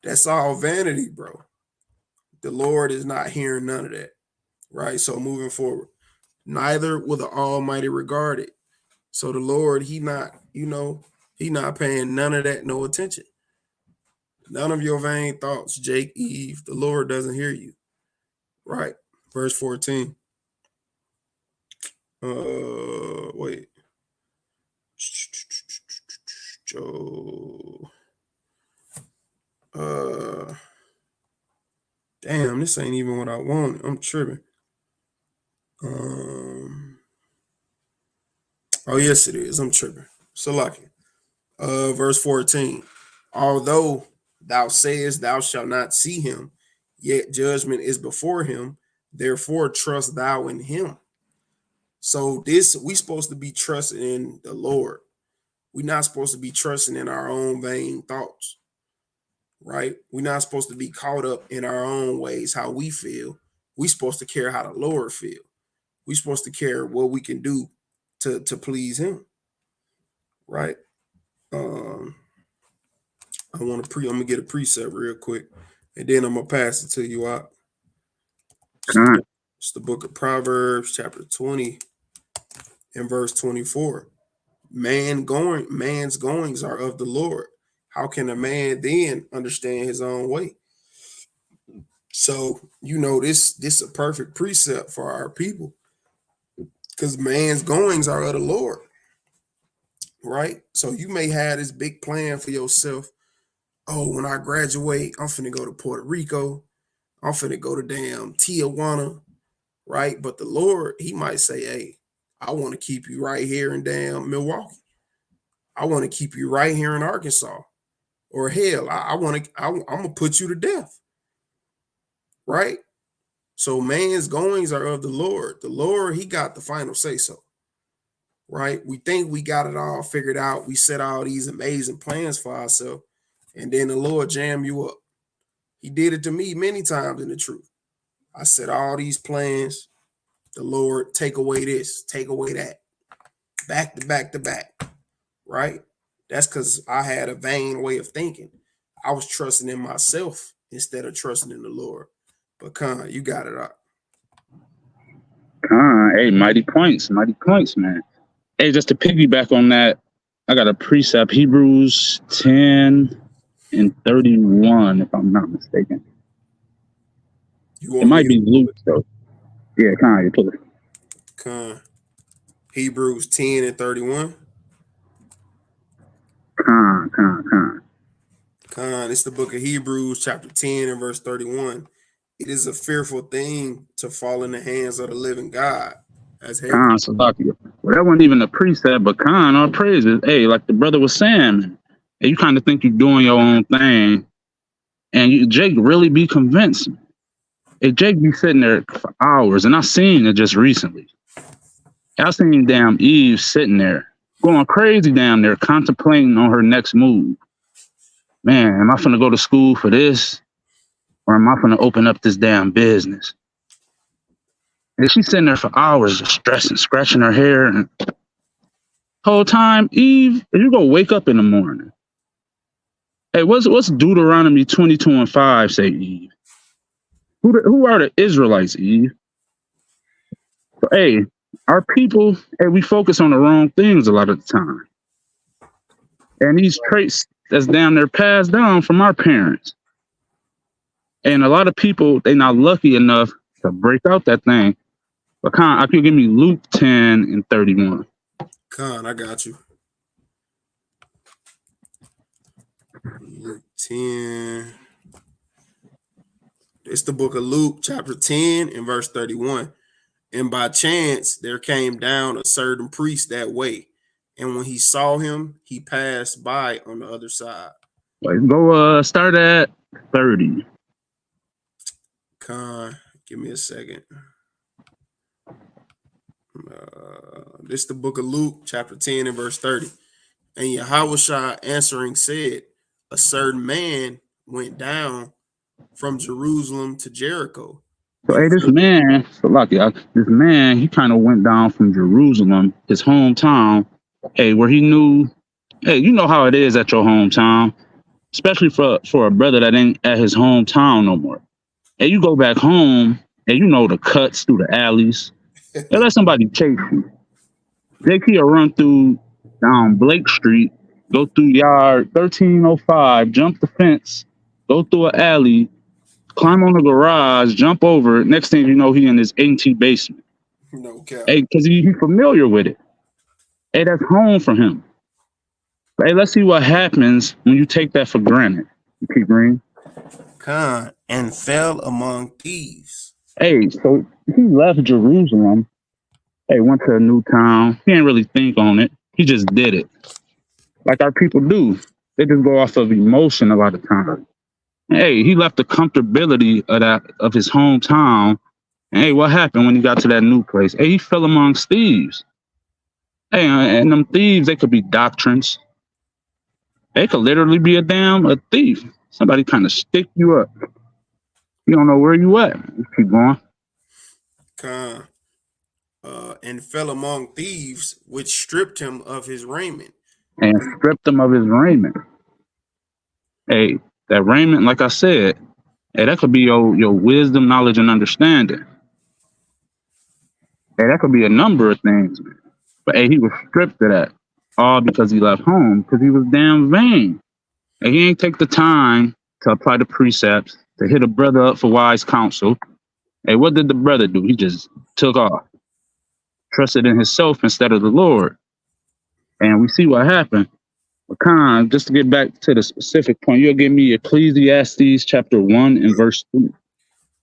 that's all vanity, bro. The Lord is not hearing none of that. Right? So moving forward, neither will the Almighty regard it. So the Lord, he not paying none of that no attention. None of your vain thoughts, Jake, Eve, the Lord doesn't hear you. Right? Verse 14. Wait. Joe. Damn, this ain't even what I wanted. I'm tripping. Oh, yes, it is. I'm tripping. So lucky. Verse 14. Although thou sayest thou shalt not see him, yet judgment is before him. Therefore, trust thou in him. So we supposed to be trusting in the Lord. We're not supposed to be trusting in our own vain thoughts. Right? We're not supposed to be caught up in our own ways, how we feel. We're supposed to care how the Lord feel. We're supposed to care what we can do to please him. Right? I'm gonna get a precept real quick, and then I'm gonna pass it to you out. It's the book of Proverbs, chapter 20, and verse 24. Man's goings are of the Lord. How can a man then understand his own way? So this is a perfect precept for our people, because man's goings are of the Lord. Right? So you may have this big plan for yourself. Oh, when I graduate, I'm finna go to Puerto Rico. I'm finna go to damn Tijuana, right? But the Lord, he might say, hey, I want to keep you right here in damn Milwaukee. I want to keep you right here in Arkansas. Or hell, I'm gonna put you to death. Right? So man's goings are of the Lord. The Lord, he got the final say so. Right? We think we got it all figured out. We set all these amazing plans for ourselves, and then the Lord jam you up. He did it to me many times in the truth. I said all these plans, the Lord, take away this, take away that, back to back to back, right? That's because I had a vain way of thinking. I was trusting in myself instead of trusting in the Lord. But Con, you got it up. Hey, mighty points, man. Hey, just to piggyback on that, I got a precept, Hebrews 10 and 31, if I'm not mistaken. It might be Luke, though. Yeah, you pull it. Con. Hebrews 10 and 31. Con, it's the book of Hebrews, chapter 10 and verse 31. It is a fearful thing to fall in the hands of the living God. That's heavy. Well, that wasn't even a precept, but all praises. Hey, like the brother was saying, hey, you kind of think you're doing your own thing, and Jake really be convinced. Hey, Jake be sitting there for hours, and I seen it just recently. I seen damn Eve sitting there, going crazy down there, contemplating on her next move. Man, am I finna go to school for this? Or am I finna open up this damn business? And she's sitting there for hours just stressing, scratching her hair. And whole time, Eve, you go wake up in the morning. Hey, what's Deuteronomy 22 and 5 say, Eve? Who are the Israelites, Eve? So, hey, our people, hey, we focus on the wrong things a lot of the time. And these traits that's down there passed down from our parents. And a lot of people, they not lucky enough to break out that thing. But Con, I could give me Luke 10 and 31. Con, I got you. Luke 10. It's the book of Luke, chapter 10 and verse 31. And by chance, there came down a certain priest that way. And when he saw him, he passed by on the other side. Go start at 30. Con, give me a second. This is the book of Luke, chapter 10 and verse 30. And Yahushua answering said, a certain man went down from Jerusalem to Jericho. So, hey, this man, he kind of went down from Jerusalem, his hometown, hey, where he knew, hey, you know how it is at your hometown, especially for a brother that ain't at his hometown no more. Hey, you go back home, and you know the cuts through the alleys. Hey, let somebody chase you. He'll run through down Blake Street, go through yard 1305, jump the fence, go through an alley, climb on the garage, jump over it. Next thing you know, he in his empty basement. No cap. Hey, because he's familiar with it. Hey, that's home for him. Hey, let's see what happens when you take that for granted. You keep reading. Con, and fell among thieves. Hey, so he left Jerusalem. Hey, went to a new town. He didn't really think on it. He just did it. Like our people do. They just go off of emotion a lot of times. Hey, he left the comfortability of his hometown. And hey, what happened when he got to that new place? Hey, he fell amongst thieves. Hey, and them thieves, they could be doctrines. They could literally be a thief. Somebody kind of stick you up. You don't know where you at. Keep going. Con, and fell among thieves, which stripped him of his raiment. And stripped him of his raiment. Hey, that raiment, like I said, hey, that could be your wisdom, knowledge, and understanding. Hey, that could be a number of things, man. But hey, he was stripped of that. All because he left home, because he was damn vain. And he ain't take the time to apply the precepts, to hit a brother up for wise counsel. Hey, what did the brother do? He just took off. Trusted in himself instead of the Lord. And we see what happened. But Khan, just to get back to the specific point, you'll give me Ecclesiastes chapter 1 and verse 2.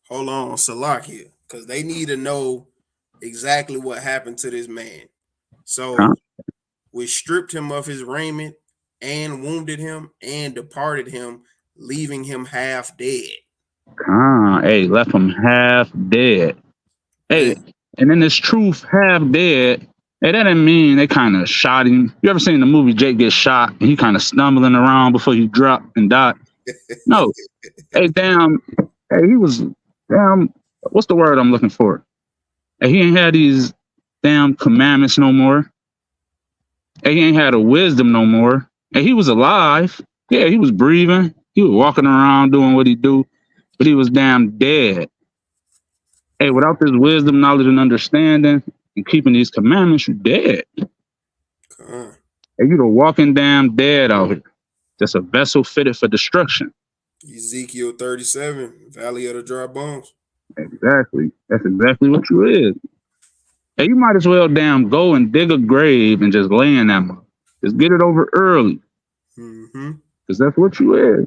Hold on, Salakia, because they need to know exactly what happened to this man. So we stripped him of his raiment and wounded him and departed him, leaving him half dead. Hey, left him half dead. Hey, and in this truth, half dead, hey, that didn't mean they kind of shot him. You ever seen the movie Jake get shot and he kind of stumbling around before he dropped and died? No. Hey, damn. Hey, he was damn. What's the word I'm looking for? Hey, he ain't had these damn commandments no more. Hey, he ain't had a wisdom no more. Hey, he was alive. Yeah, he was breathing. He was walking around doing what he do, but he was damn dead. Hey, without this wisdom, knowledge, and understanding, and keeping these commandments, you dead. Con. Hey, you the walking damn dead out here. Just a vessel fitted for destruction. Ezekiel 37, Valley of the Dry Bones. Exactly. That's exactly what you is. Hey, you might as well damn go and dig a grave and just lay in that mother. Just get it over early. Mm-hmm. Because that's what you is.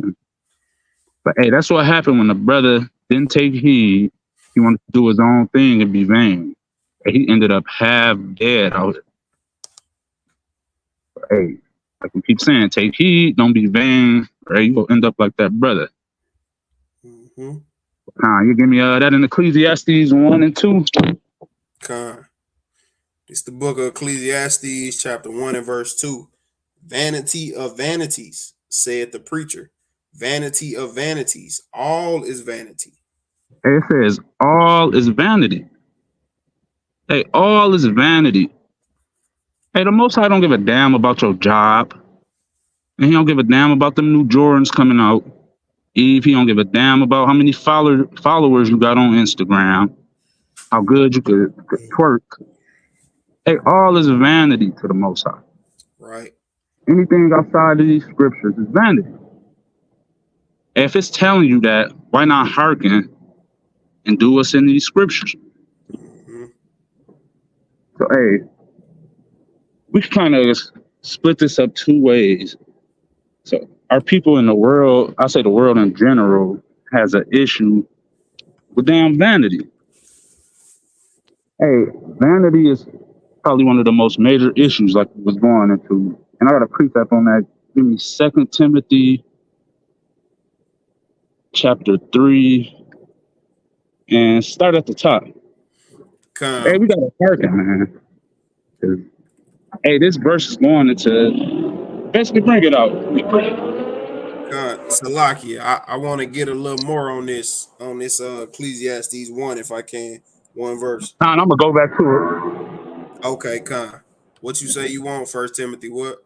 But hey, that's what happened when the brother didn't take heed. He wanted to do his own thing and be vain. And he ended up half dead out here. But hey, like we keep saying, take heed, don't be vain, or you will end up like that brother. Mm-hmm. You give me that in Ecclesiastes 1 and 2. Con. It's the book of Ecclesiastes, chapter 1 and verse 2. Vanity of vanities, said the preacher. Vanity of vanities. All is vanity. Hey, it says all is vanity. Hey, all is vanity. Hey, the Most High don't give a damn about your job. And he don't give a damn about them new Jordans coming out. Eve, he don't give a damn about how many followers you got on Instagram, how good you could twerk. Hey, all is vanity to the Most High. Right. Anything outside of these scriptures is vanity. If it's telling you that, why not hearken and do what's in these scriptures? Mm-hmm. So, hey, we can kind of split this up two ways. So, our people in the world, I say the world in general, has an issue with damn vanity. Hey, vanity is probably one of the most major issues like we was going into. And I got a precept on that. Give me 2 Timothy chapter 3 and start at the top. Hey, Con. we got to hearken, man. 'Cause, hey, this verse is going into basically bring it out. Con. Salakia. I want to get a little more on this Ecclesiastes 1 if I can. One verse. And I'm gonna go back to Okay, Con. What you say you want? First Timothy what?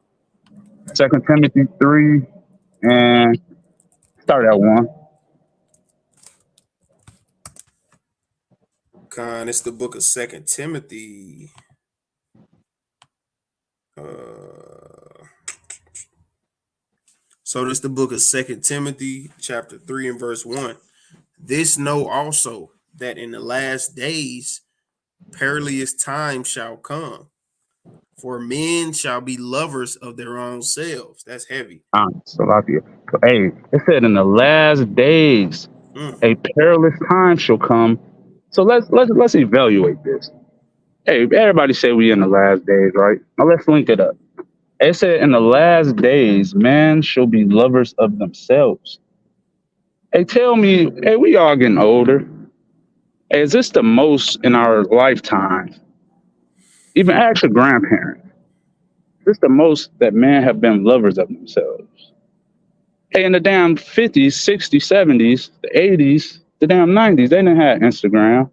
it. 2 Timothy 3 and start at 1. Con, it's the book of Second Timothy. So this the book of Second Timothy, chapter 3 and verse 1. This know also that in the last days perilous times shall come, for men shall be lovers of their own selves. That's heavy. So hey, it said in the last days Mm. a perilous time shall come. So let's evaluate this. Hey, everybody say we in the last days, right? Now let's link it up. It said in the last days, man shall be lovers of themselves. Hey, tell me, hey, we all getting older. Hey, is this the most in our lifetime? Even ask your grandparents. Is this the most that men have been lovers of themselves? Hey, in the damn 50s, 60s, 70s, the 80s, the damn 90s, they didn't have Instagram.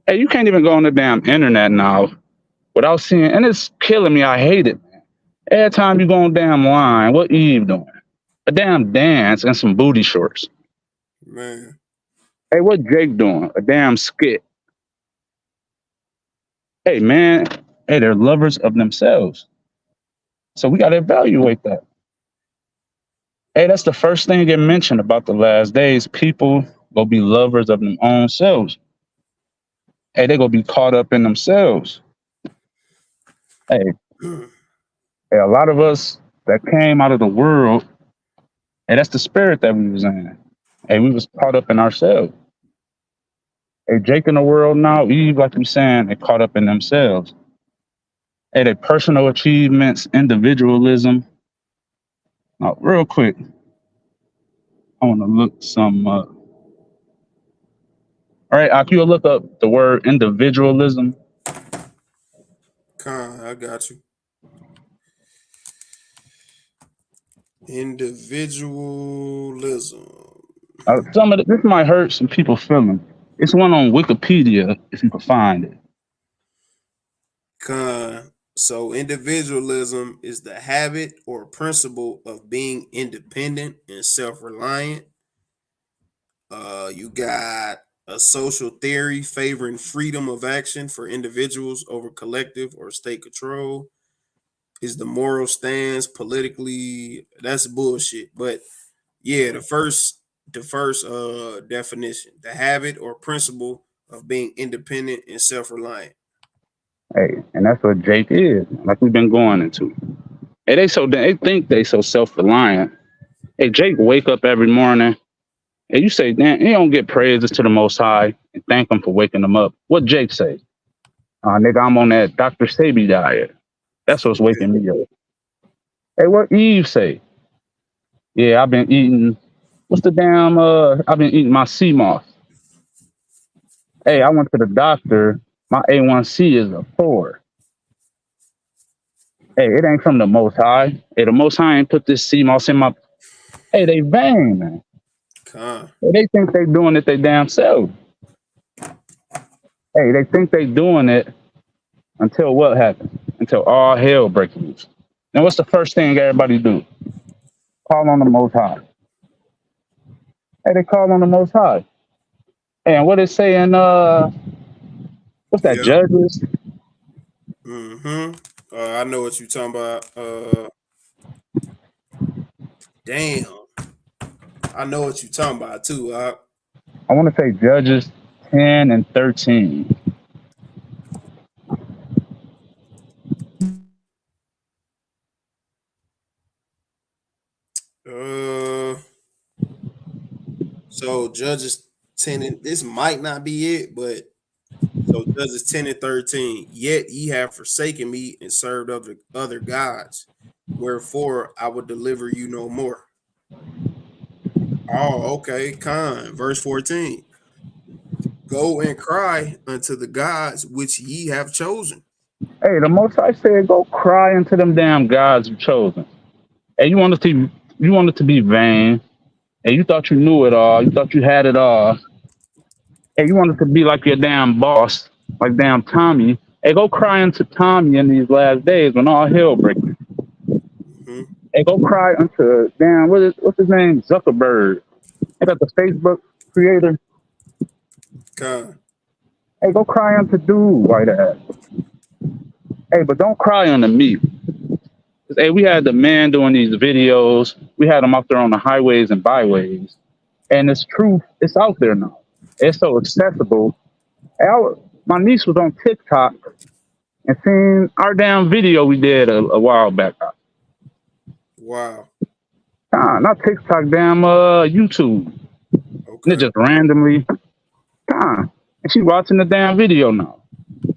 Hey, you can't even go on the damn internet now without seeing, and it's killing me. I hate it. Every time you go on damn line, what Eve doing? A damn dance and some booty shorts. Man. Hey, what Jake doing? A damn skit. Hey, man. Hey, they're lovers of themselves. So we got to evaluate that. Hey, that's the first thing get mentioned about the last days. People will be lovers of their own selves. Hey, they gonna be caught up in themselves. Hey, hey, a lot of us that came out of the world, hey, that's the spirit that we was in. Hey, we was caught up in ourselves. Hey, Jake in the world now, Eve, like we saying, they caught up in themselves. Hey, their personal achievements, individualism. Now, real quick, I want to look some up. All right, Ak, you'll look up the word individualism. Con, I got you. Individualism. This might hurt some people's feelings. It's one on Wikipedia if you can find it. So individualism is the habit or principle of being independent and self-reliant. You got a social theory favoring freedom of action for individuals over collective or state control. Is the moral stance politically? That's bullshit. But yeah, the first definition, the habit or principle of being independent and self-reliant. Hey, and that's what Jake is, like we've been going into. Hey, they think they so self-reliant. Hey, Jake wake up every morning and you say, damn, he don't get praises to the Most High and thank him for waking him up. What Jake say? Nigga, I'm on that Dr. Sabi diet. That's what's waking me up. Hey, what Eve say? Yeah, I've been eating. I've been eating my sea moss. Hey, I went to the doctor. My A1C is a 4. Hey, it ain't from the Most High. Hey, the Most High ain't put this sea moss in my. Hey, they vain, man. Con, Hey, they think they doing it they damn self. Hey, they think they doing it until what happens? Until all hell breaks loose. Now, what's the first thing everybody do? Call on the Most High. Hey, they call on the Most High. And what it say in what's that, yeah. Judges? Mm-hmm. I know what you talking about. Damn. I know what you talking about too. I want to say Judges 10 and 13. Uh, so Judges 10 and this might not be it, but so Judges 10 and 13. Yet ye have forsaken me and served other gods, wherefore I will deliver you no more. Oh, okay. Con, verse 14. Go and cry unto the gods which ye have chosen. Hey, the Most High said, go cry unto them damn gods you chosen. Hey, you wanted to be vain. Hey, you thought you knew it all. You thought you had it all. Hey, you wanted to be like your damn boss, like damn Tommy. Hey, go cry unto Tommy in these last days when all hell breaks. Mm-hmm. Hey, go cry unto damn what's his name? Zuckerberg. I got the Facebook creator. Con, Hey, go cry unto dude, white ass. Hey, but don't cry unto me. 'Cause, hey, we had the man doing these videos. We had him out there on the highways and byways. And it's truth. It's out there now. It's so accessible. Hey, my niece was on TikTok and seen our damn video we did a while back. wow. Not TikTok, damn YouTube. And it Okay. just randomly, and she watching the damn video now.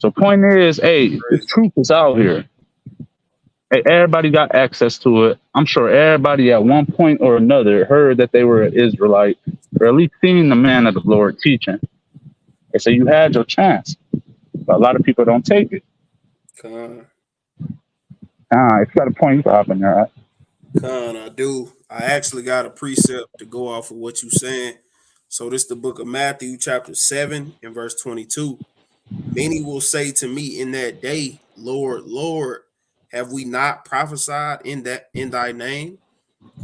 So point is, hey, this Crazy. truth is out here. Hey, everybody got access to it. I'm sure everybody at one point or another heard that they were an Israelite, or at least seen the man of the Lord teaching. And so you had your chance. But a lot of people don't take it. Con, If you got a point, you can hop in there. Right? Con, I do. I actually got a precept to go off of what you saying. So this is the book of Matthew, chapter 7, and verse 22. Many will say to me in that day, Lord, Lord, have we not prophesied in thy name?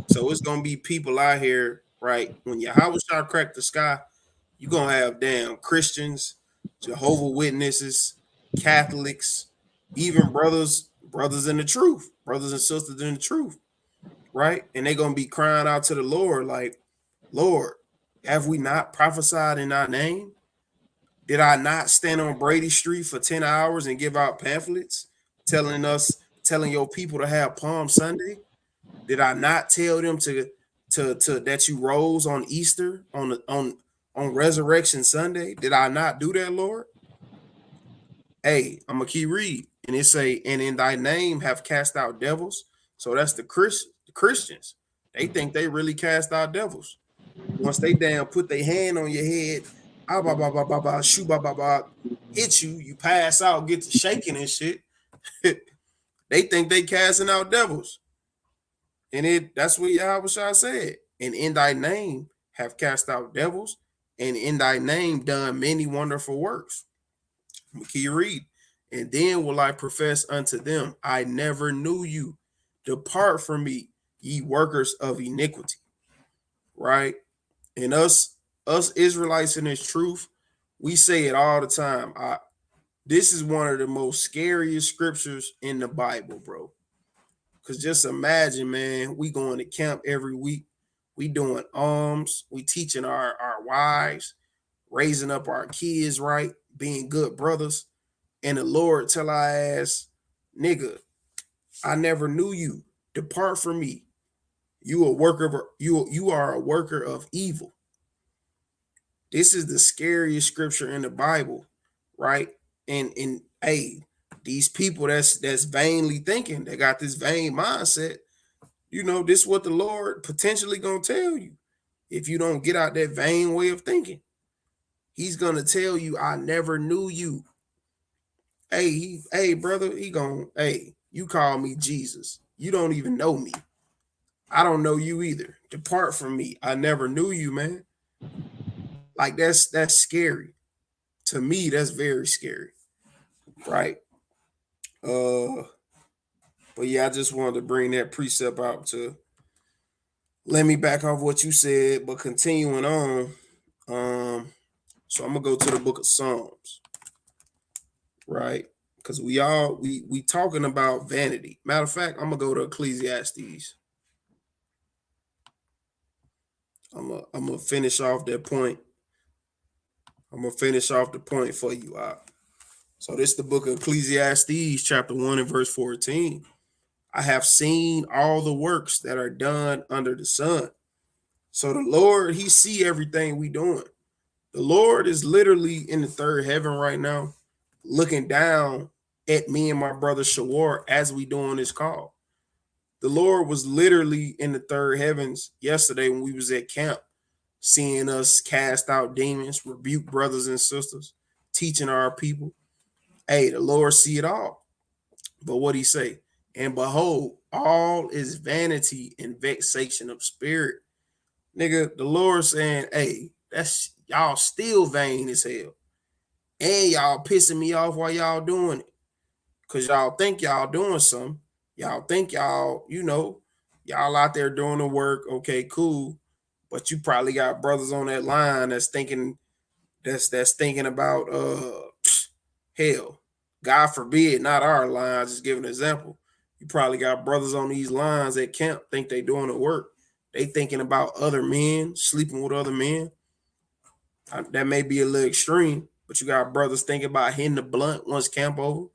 So it's gonna be people out here, right? When Yahweh shall crack the sky, you're gonna have damn Christians, Jehovah Witnesses, Catholics, even brothers in the truth, brothers and sisters in the truth, right? And they're gonna be crying out to the Lord, like, Lord, have we not prophesied in thy name? Did I not stand on Brady Street for 10 hours and give out pamphlets telling your people to have Palm Sunday? Did I not tell them to that you rose on Easter on Resurrection Sunday? Did I not do that, Lord? Hey, I'm gonna keep read, and it say, and in thy name have cast out devils. So that's the Christians. They think they really cast out devils. Once they damn put their hand on your head, ah, ba, ba, ba, ba, ba, shoo, ba, ba, ba, hit you, you pass out, get to shaking and shit. They think they casting out devils. And that's what Yahweh said. And in thy name have cast out devils, and in thy name done many wonderful works. Keep read. And then will I profess unto them, I never knew you. Depart from me, ye workers of iniquity. Right? And us Israelites in this truth, we say it all the time. This is one of the most scariest scriptures in the Bible, bro. Because just imagine, man, we going to camp every week. We doing alms. We teaching our wives, raising up our kids right, being good brothers. And the Lord tell our ass, nigga, I never knew you. Depart from me. You are a worker of evil. This is the scariest scripture in the Bible, right? And hey, these people that's vainly thinking, they got this vain mindset. This is what the Lord potentially gonna tell you if you don't get out that vain way of thinking. He's gonna tell you, I never knew you. Hey, brother, hey, you call me Jesus. You don't even know me. I don't know you either. Depart from me. I never knew you, man. Like that's scary. To me, that's very scary. Right. But yeah, I just wanted to bring that precept out to let me back off what you said, but continuing on. So I'm gonna go to the book of Psalms, right? Because we talking about vanity. Matter of fact, I'm gonna go to Ecclesiastes. I'm gonna finish off that point. I'm gonna finish off the point for you. So this is the book of Ecclesiastes, chapter 1 and verse 14. I have seen all the works that are done under the sun. So the Lord, he see everything we doing. The Lord is literally in the third heaven right now, looking down at me and my brother Shawar as we doing this call. The Lord was literally in the third heavens yesterday when we was at camp, seeing us cast out demons, rebuke brothers and sisters, teaching our people. Hey, the Lord see it all. But what he say? And behold, all is vanity and vexation of spirit. Nigga, the Lord saying, hey, that's y'all still vain as hell. And y'all pissing me off while y'all doing it. Cause y'all think y'all doing something. Y'all think y'all out there doing the work. Okay, cool. But you probably got brothers on that line that's thinking about hell. God forbid, not our lines, just give an example. You probably got brothers on these lines at camp think they doing the work. They thinking about other men, sleeping with other men. That may be a little extreme, but you got brothers thinking about hitting the blunt once camp over.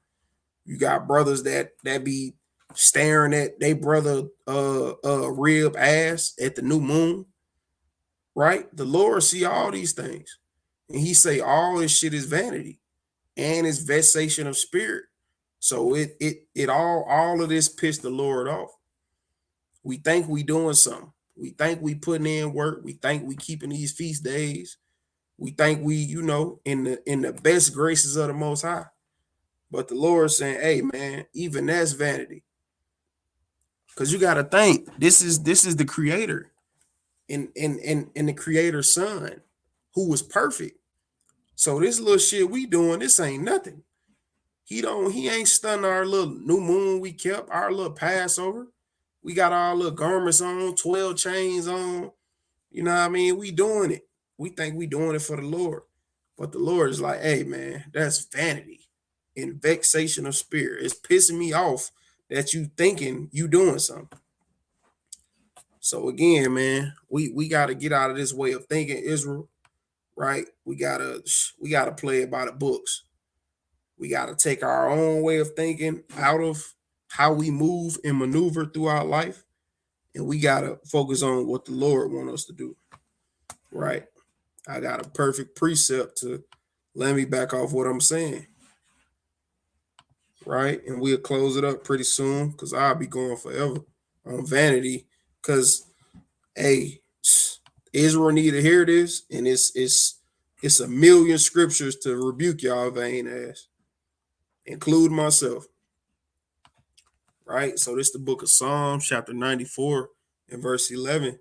You got brothers that be staring at they brother rib ass at the new moon. Right? The Lord see all these things. And he say all this shit is vanity and it's vexation of spirit. So it all of this pissed the Lord off. We think we doing something. We think we putting in work. We think we keeping these feast days. We think we, in the best graces of the Most High. But the Lord saying, hey man, even that's vanity. Because you gotta think, this is the creator and the creator's son who was perfect. So this little shit we doing, this ain't nothing. He ain't stunning our little new moon we kept, our little Passover. We got our little garments on, 12 chains on. You know what I mean? We doing it. We think we doing it for the Lord. But the Lord is like, hey man, that's vanity and vexation of spirit. It's pissing me off that you thinking you doing something. So again, man, we got to get out of this way of thinking, Israel, right? We gotta play it by the books. We got to take our own way of thinking out of how we move and maneuver throughout life. And we got to focus on what the Lord wants us to do. Right. I got a perfect precept to let me back off what I'm saying. Right. And we'll close it up pretty soon because I'll be going forever on vanity. Because, hey, Israel need to hear this. And it's a million scriptures to rebuke y'all vain ass, include myself. right? So this is the book of Psalms, chapter 94 and verse 11.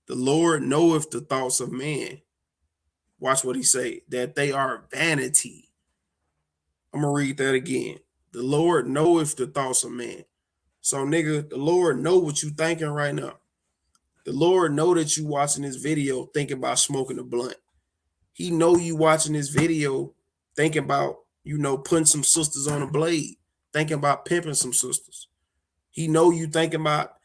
The Lord knoweth the thoughts of man. Watch what he say, that they are vanity. I'm going to read that again. The Lord knoweth the thoughts of man. So, nigga, the Lord know what you thinking right now. The Lord know that you watching this video thinking about smoking a blunt. He know you watching this video thinking about, putting some sisters on a blade, thinking about pimping some sisters. He know you thinking about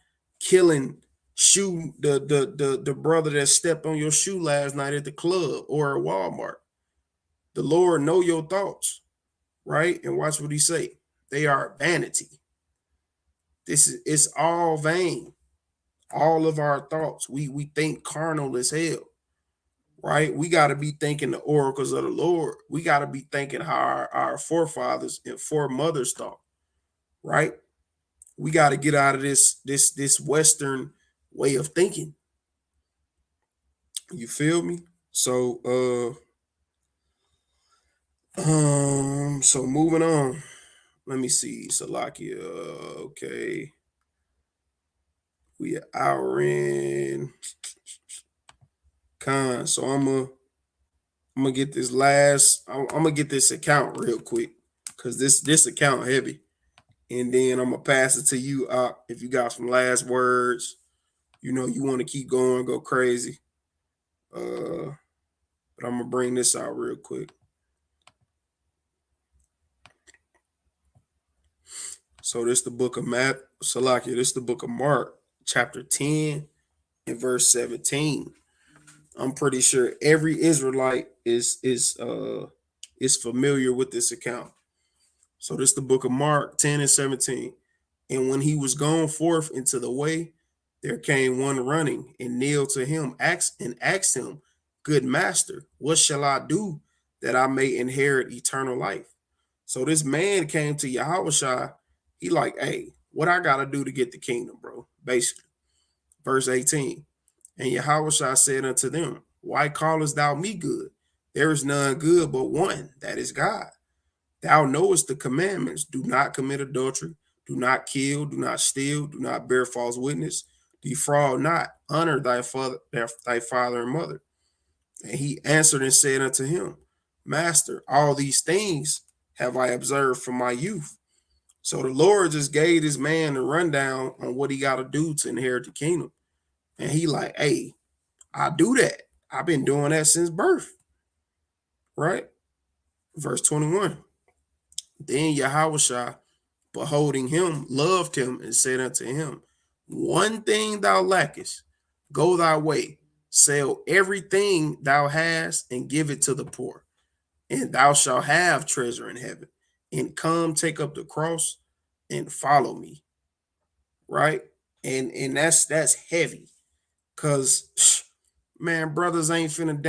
killing the brother that stepped on your shoe last night at the club or at Walmart. The Lord know your thoughts, right? And watch what he say. They are vanity. It's all vain. All of our thoughts. We think carnal as hell, right? We got to be thinking the oracles of the Lord. We got to be thinking how our forefathers and foremothers thought, right? We got to get out of this Western way of thinking. You feel me? So so moving on. Let me see. Salakia. Okay. We are hour in. Con. So I'm gonna get this I'm gonna get this account real quick. Cause this account heavy. And then I'm gonna pass it to you if you got some last words. You want to keep going, go crazy. But I'm gonna bring this out real quick. So this the book of Salakia, this the book of Mark, chapter 10 and verse 17. I'm pretty sure every Israelite is familiar with this account. So this the book of Mark 10 and 17. And when he was gone forth into the way, there came one running and kneeled to him, asked him, Good master, what shall I do that I may inherit eternal life? So this man came to Yahushua. He like, hey, what I gotta do to get the kingdom, bro? Basically. Verse 18. And Yahushua said unto them, Why callest thou me good? There is none good but one, that is God. Thou knowest the commandments. Do not commit adultery. Do not kill. Do not steal. Do not bear false witness. Defraud not. Honor thy father and mother. And he answered and said unto him, Master, all these things have I observed from my youth. So the Lord just gave this man a rundown on what he got to do to inherit the kingdom. And he like, hey, I do that. I've been doing that since birth. Right? Verse 21. Then Yahushua, beholding him, loved him and said unto him, One thing thou lackest, go thy way, sell everything thou hast and give it to the poor, and thou shalt have treasure in heaven. And come take up the cross and follow me. Right? And that's heavy. Cause man, brothers ain't finna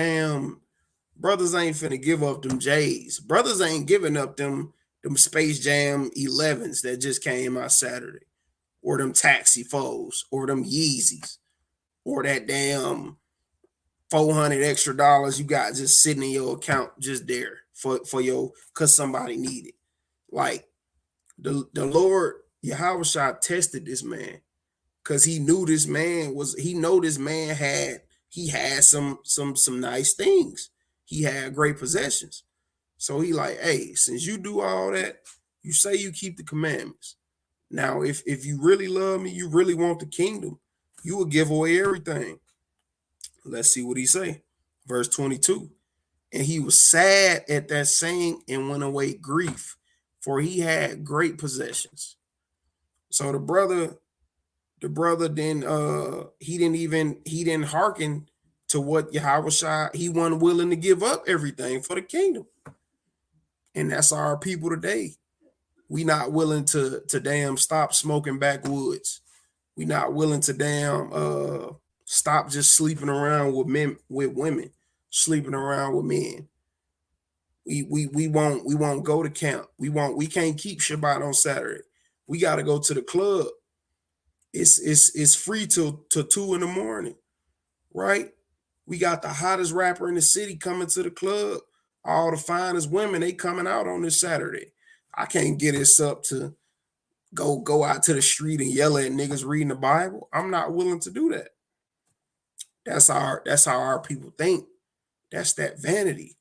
give up them J's. Brothers ain't giving up them Space Jam 11s that just came out Saturday, or them Taxi 4s, or them Yeezys, or that damn $400 extra you got just sitting in your account just there for your cause somebody need it. Like the Lord Yahushua tested this man because he knew this man had some nice things. He had great possessions. So he like, hey, since you do all that, you say you keep the commandments. Now, if you really love me, you really want the kingdom, you will give away everything. Let's see what he say. Verse 22. And he was sad at that saying and went away grief, for he had great possessions. So the brother then he didn't hearken to what Yahushua, he wasn't willing to give up everything for the kingdom. And that's our people today. We not willing to damn stop smoking backwoods. We not willing to damn stop just sleeping around with women, sleeping around with men. We won't go to camp. We can't keep Shabbat on Saturday. We got to go to the club. It's free till 2 a.m, right? We got the hottest rapper in the city coming to the club. All the finest women, they coming out on this Saturday. I can't get this up to go out to the street and yell at niggas reading the Bible. I'm not willing to do that. That's how our people think. That's that vanity,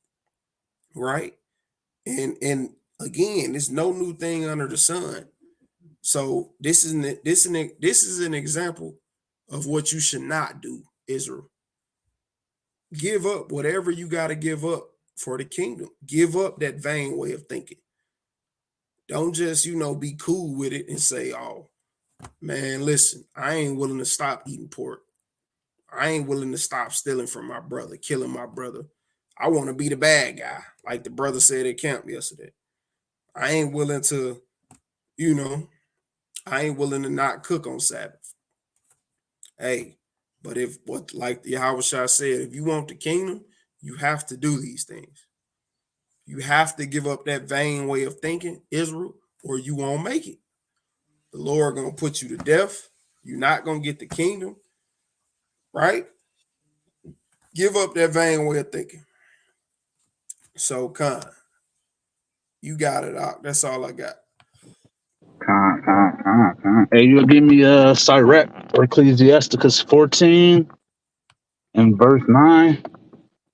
right? And again, there's no new thing under the sun. So this is an example of what you should not do, Israel. Give up whatever you got to give up for the kingdom. Give up that vain way of thinking. Don't just, be cool with it and say, oh, man, listen, I ain't willing to stop eating pork. I ain't willing to stop stealing from my brother, killing my brother. I want to be the bad guy, like the brother said at camp yesterday. I ain't willing to, I ain't willing to not cook on Sabbath. Hey, but like Yahweh Shah said, if you want the kingdom, you have to do these things. You have to give up that vain way of thinking, Israel, or you won't make it. The Lord gonna put you to death. You're not gonna get the kingdom, right? Give up that vain way of thinking. So, Khan, you got it, Doc. That's all I got. Con. Hey, you'll give me Sirach or Ecclesiasticus 14 and verse 9.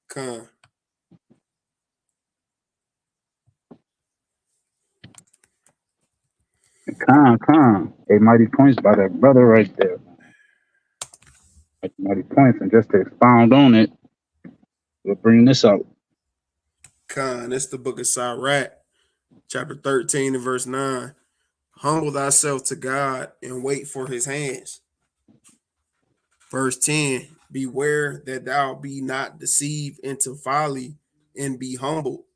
Khan. Con. Hey, mighty points by that brother right there. Mighty points, and just to expound on it, we'll bring this out. Khan, it's the book of Sirach, chapter 13 and verse 9. Humble thyself to God and wait for his hands. Verse 10, beware that thou be not deceived into folly and be humble.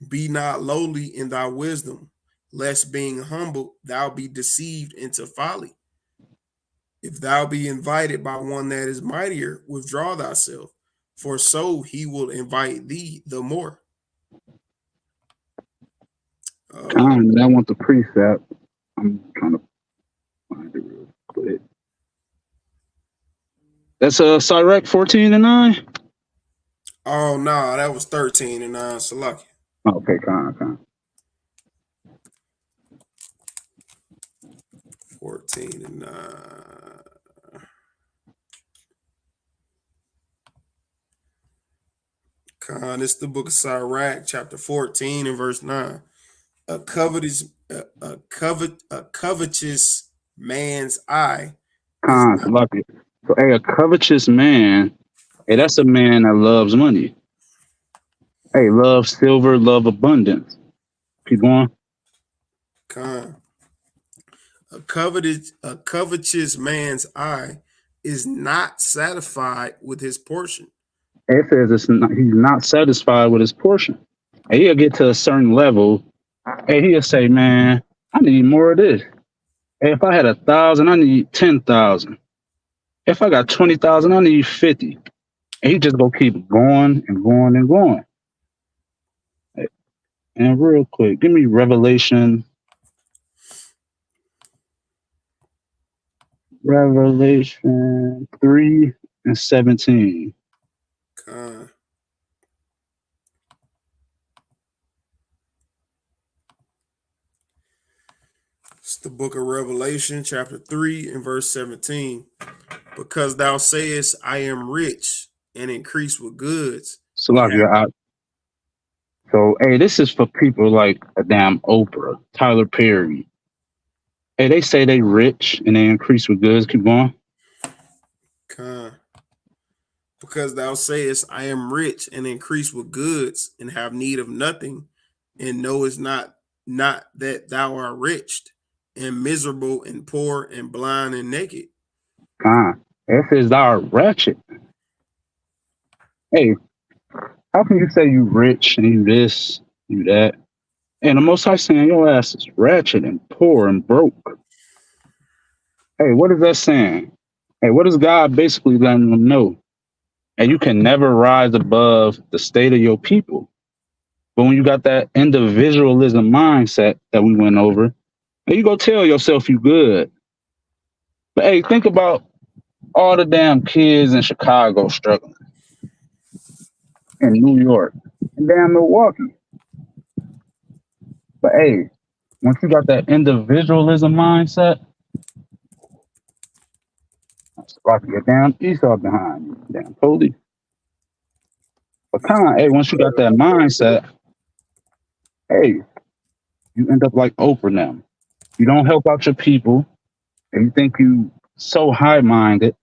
Be not lowly in thy wisdom, lest being humble thou be deceived into folly. If thou be invited by one that is mightier, withdraw thyself, for so he will invite thee the more. Con, I want the precept. I'm trying to find it real quick. That's Sirach 14 and 9. Oh no, that was 13 and 9. Salaki. Okay, con. 14 and 9. Con, it's the book of Sirach, chapter 14 and verse 9. A covetous man's eye. Con, Salaki. So, hey, a covetous man, hey, that's a man that loves money. Hey, love silver, love abundance. Keep going. Con. A covetous man's eye is not satisfied with his portion. It says he's not satisfied with his portion. And he'll get to a certain level, and he'll say, man, I need more of this. Hey, if I had 1,000, I need 10,000. If I got 20,000, I need 50. And he just go keep going and going and going. And real quick, give me Revelation 3 and 17. It's the book of Revelation, chapter 3 and verse 17. Because thou sayest, I am rich and increase with goods. So, hey, this is for people like a damn Oprah, Tyler Perry. Hey, they say they rich and they increase with goods. Keep going. Because thou sayest, I am rich and increase with goods and have need of nothing, and knowest not that thou art rich and miserable and poor and blind and naked. It says thou art wretched. Hey, how can you say you rich and you this, you that? And the Most High saying your ass is wretched and poor and broke. Hey, what is that saying? Hey, what is God basically letting them know? And you can never rise above the state of your people. But when you got that individualism mindset that we went over, you go tell yourself you good. But hey, think about all the damn kids in Chicago struggling, in New York, and damn Milwaukee. But hey, Once you got that individualism mindset, it's like your damn Esau behind you, damn police. But hey, once you got that mindset, hey, you end up like Oprah now. You don't help out your people, and you think you so high minded,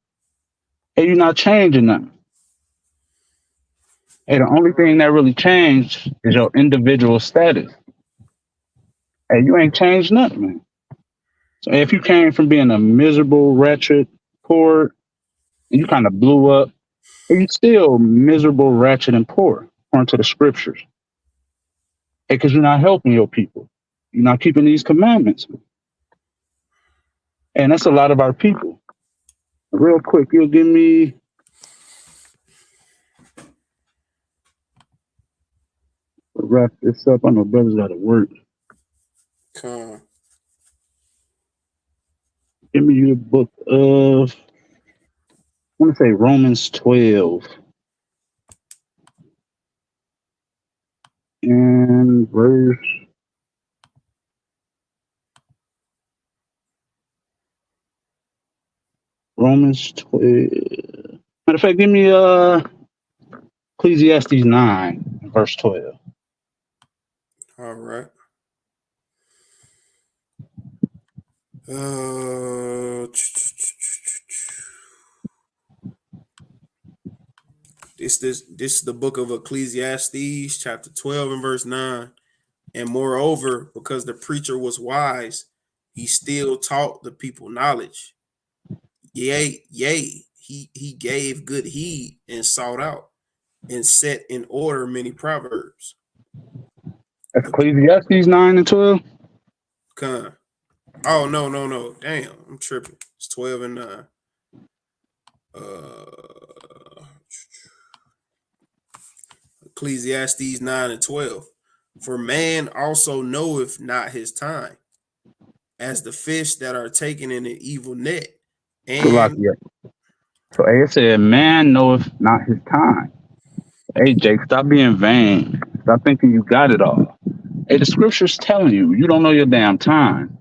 and you're not changing them. Hey, the only thing that really changed is your individual status. Hey, you ain't changed nothing, man. So if you came from being a miserable, wretched, poor, and you kind of blew up, and you still miserable, wretched, and poor, according to the scriptures. Hey, because you're not helping your people. You're not keeping these commandments. And that's a lot of our people. Real quick, you'll give me wrap this up. I know brothers got to work. Con. Give me your book of, I want to say Romans 12 and verse Romans 12. Matter of fact, give me Ecclesiastes 9, verse 12. All right. This is the book of Ecclesiastes, chapter 12 and verse 9. And moreover, because the preacher was wise, he still taught the people knowledge. Yea, he gave good heed and sought out and set in order many proverbs. That's Ecclesiastes 9 and 12. Con. Oh, no. Damn, I'm tripping. It's 12 and 9. Ecclesiastes 9 and 12. For man also knoweth not his time, as the fish that are taken in an evil net. And Salakia. So it said, man knoweth not his time. Hey, Jake, stop being vain. Stop thinking you got it all. Hey, the scripture's telling you, you don't know your damn time.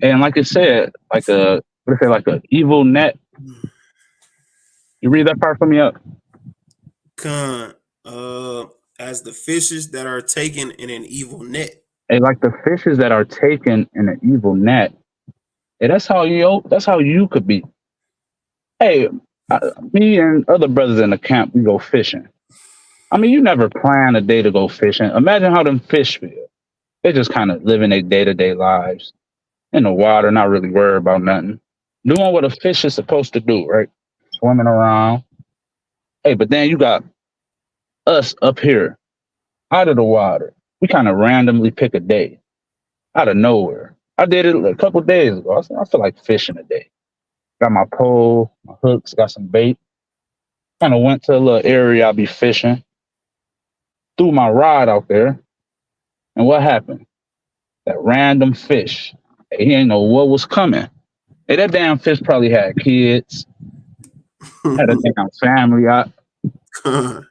And like it said, like like a evil net. You read that part for me up? con, as the fishes that are taken in an evil net. Hey, like the fishes that are taken in an evil net. Hey, that's how you could be. Hey, me and other brothers in the camp, we go fishing. I mean, you never plan a day to go fishing. Imagine how them fish feel. They just kind of living their day-to-day lives in the water, not really worried about nothing. Doing what a fish is supposed to do, right? Swimming around. Hey, but then you got us up here out of the water. We kind of randomly pick a day out of nowhere. I did it a couple days ago. I feel like fishing today. Got my pole, my hooks, got some bait. Kind of went to a little area I'll be fishing. Threw my rod out there. And what happened? That random fish. Hey, he ain't know what was coming. Hey, that damn fish probably had kids, had a damn family. Con,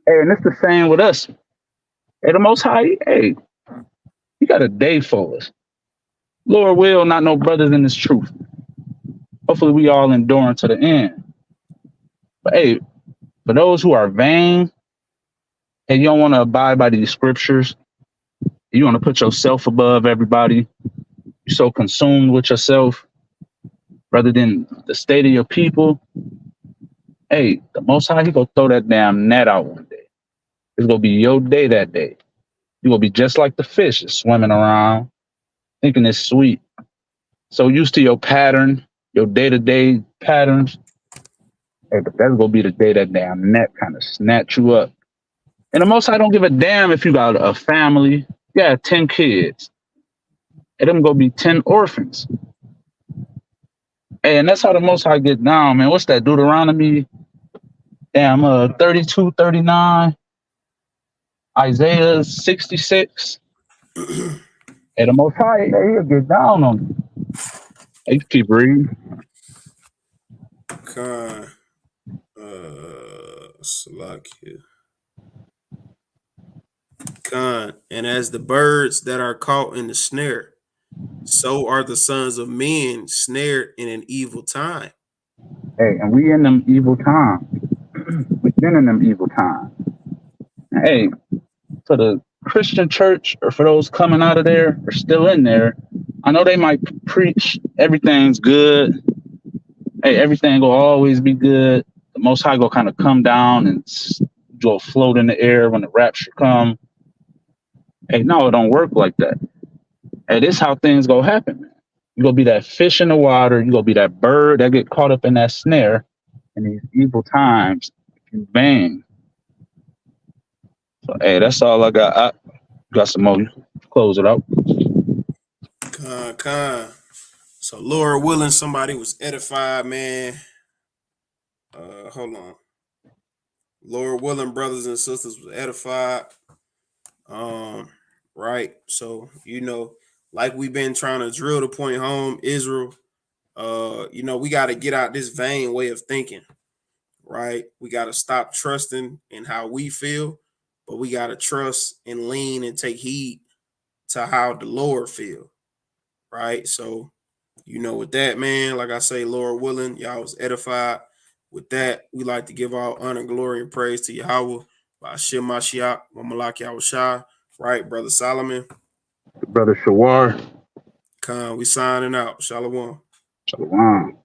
Hey, and it's the same with us. Hey, the Most High, hey, he got a day for us. Lord will, not no brothers in this truth. Hopefully we all enduring to the end. But hey, for those who are vain, and you don't want to abide by these scriptures, you want to put yourself above everybody, you're so consumed with yourself rather than the state of your people. Hey, the Most High, he gonna throw that damn net out one day. It's gonna be your day that day. You're gonna be just like the fish swimming around, thinking it's sweet. So used to your pattern, your day-to-day patterns. Hey, but that's gonna be the day that damn net kind of snatch you up. And the Most High don't give a damn if you got a family. Yeah, 10 kids. And them gonna be 10 orphans. Hey, and that's how the Most High get down, man. What's that, Deuteronomy? Damn, 32, 39. Isaiah 66. And the Most High, he'll get down on you. Hey, you keep reading. con, Salakia. Con, and as the birds that are caught in the snare, so are the sons of men snared in an evil time. Hey, and we in them evil times. We've been in them evil times. Hey, for the Christian church or for those coming out of there or still in there, I know they might preach everything's good. Hey, everything will always be good. The Most High will kind of come down and go float in the air when the rapture come. Hey, no, it don't work like that. Hey, this how things go happen, man. You gonna be that fish in the water. You gonna be that bird that get caught up in that snare in these evil times. In vain. So, hey, that's all I got. I got some more. Close it out. Con. So Lord willing, somebody was edified, man. Hold on. Lord willing, brothers and sisters was edified. Right. So, like we've been trying to drill the point home, Israel, we got to get out this vain way of thinking, right? We got to stop trusting in how we feel, but we got to trust and lean and take heed to how the Lord feel, right? So, with that, man, like I say, Lord willing, y'all was edified. With that, we like to give all honor, glory, and praise to Yahweh by Shem Mashiach, Mamalak Yahushua, right, Brother Solomon. Brother Shawar. Khan, we signing out. Shalom. Shalom.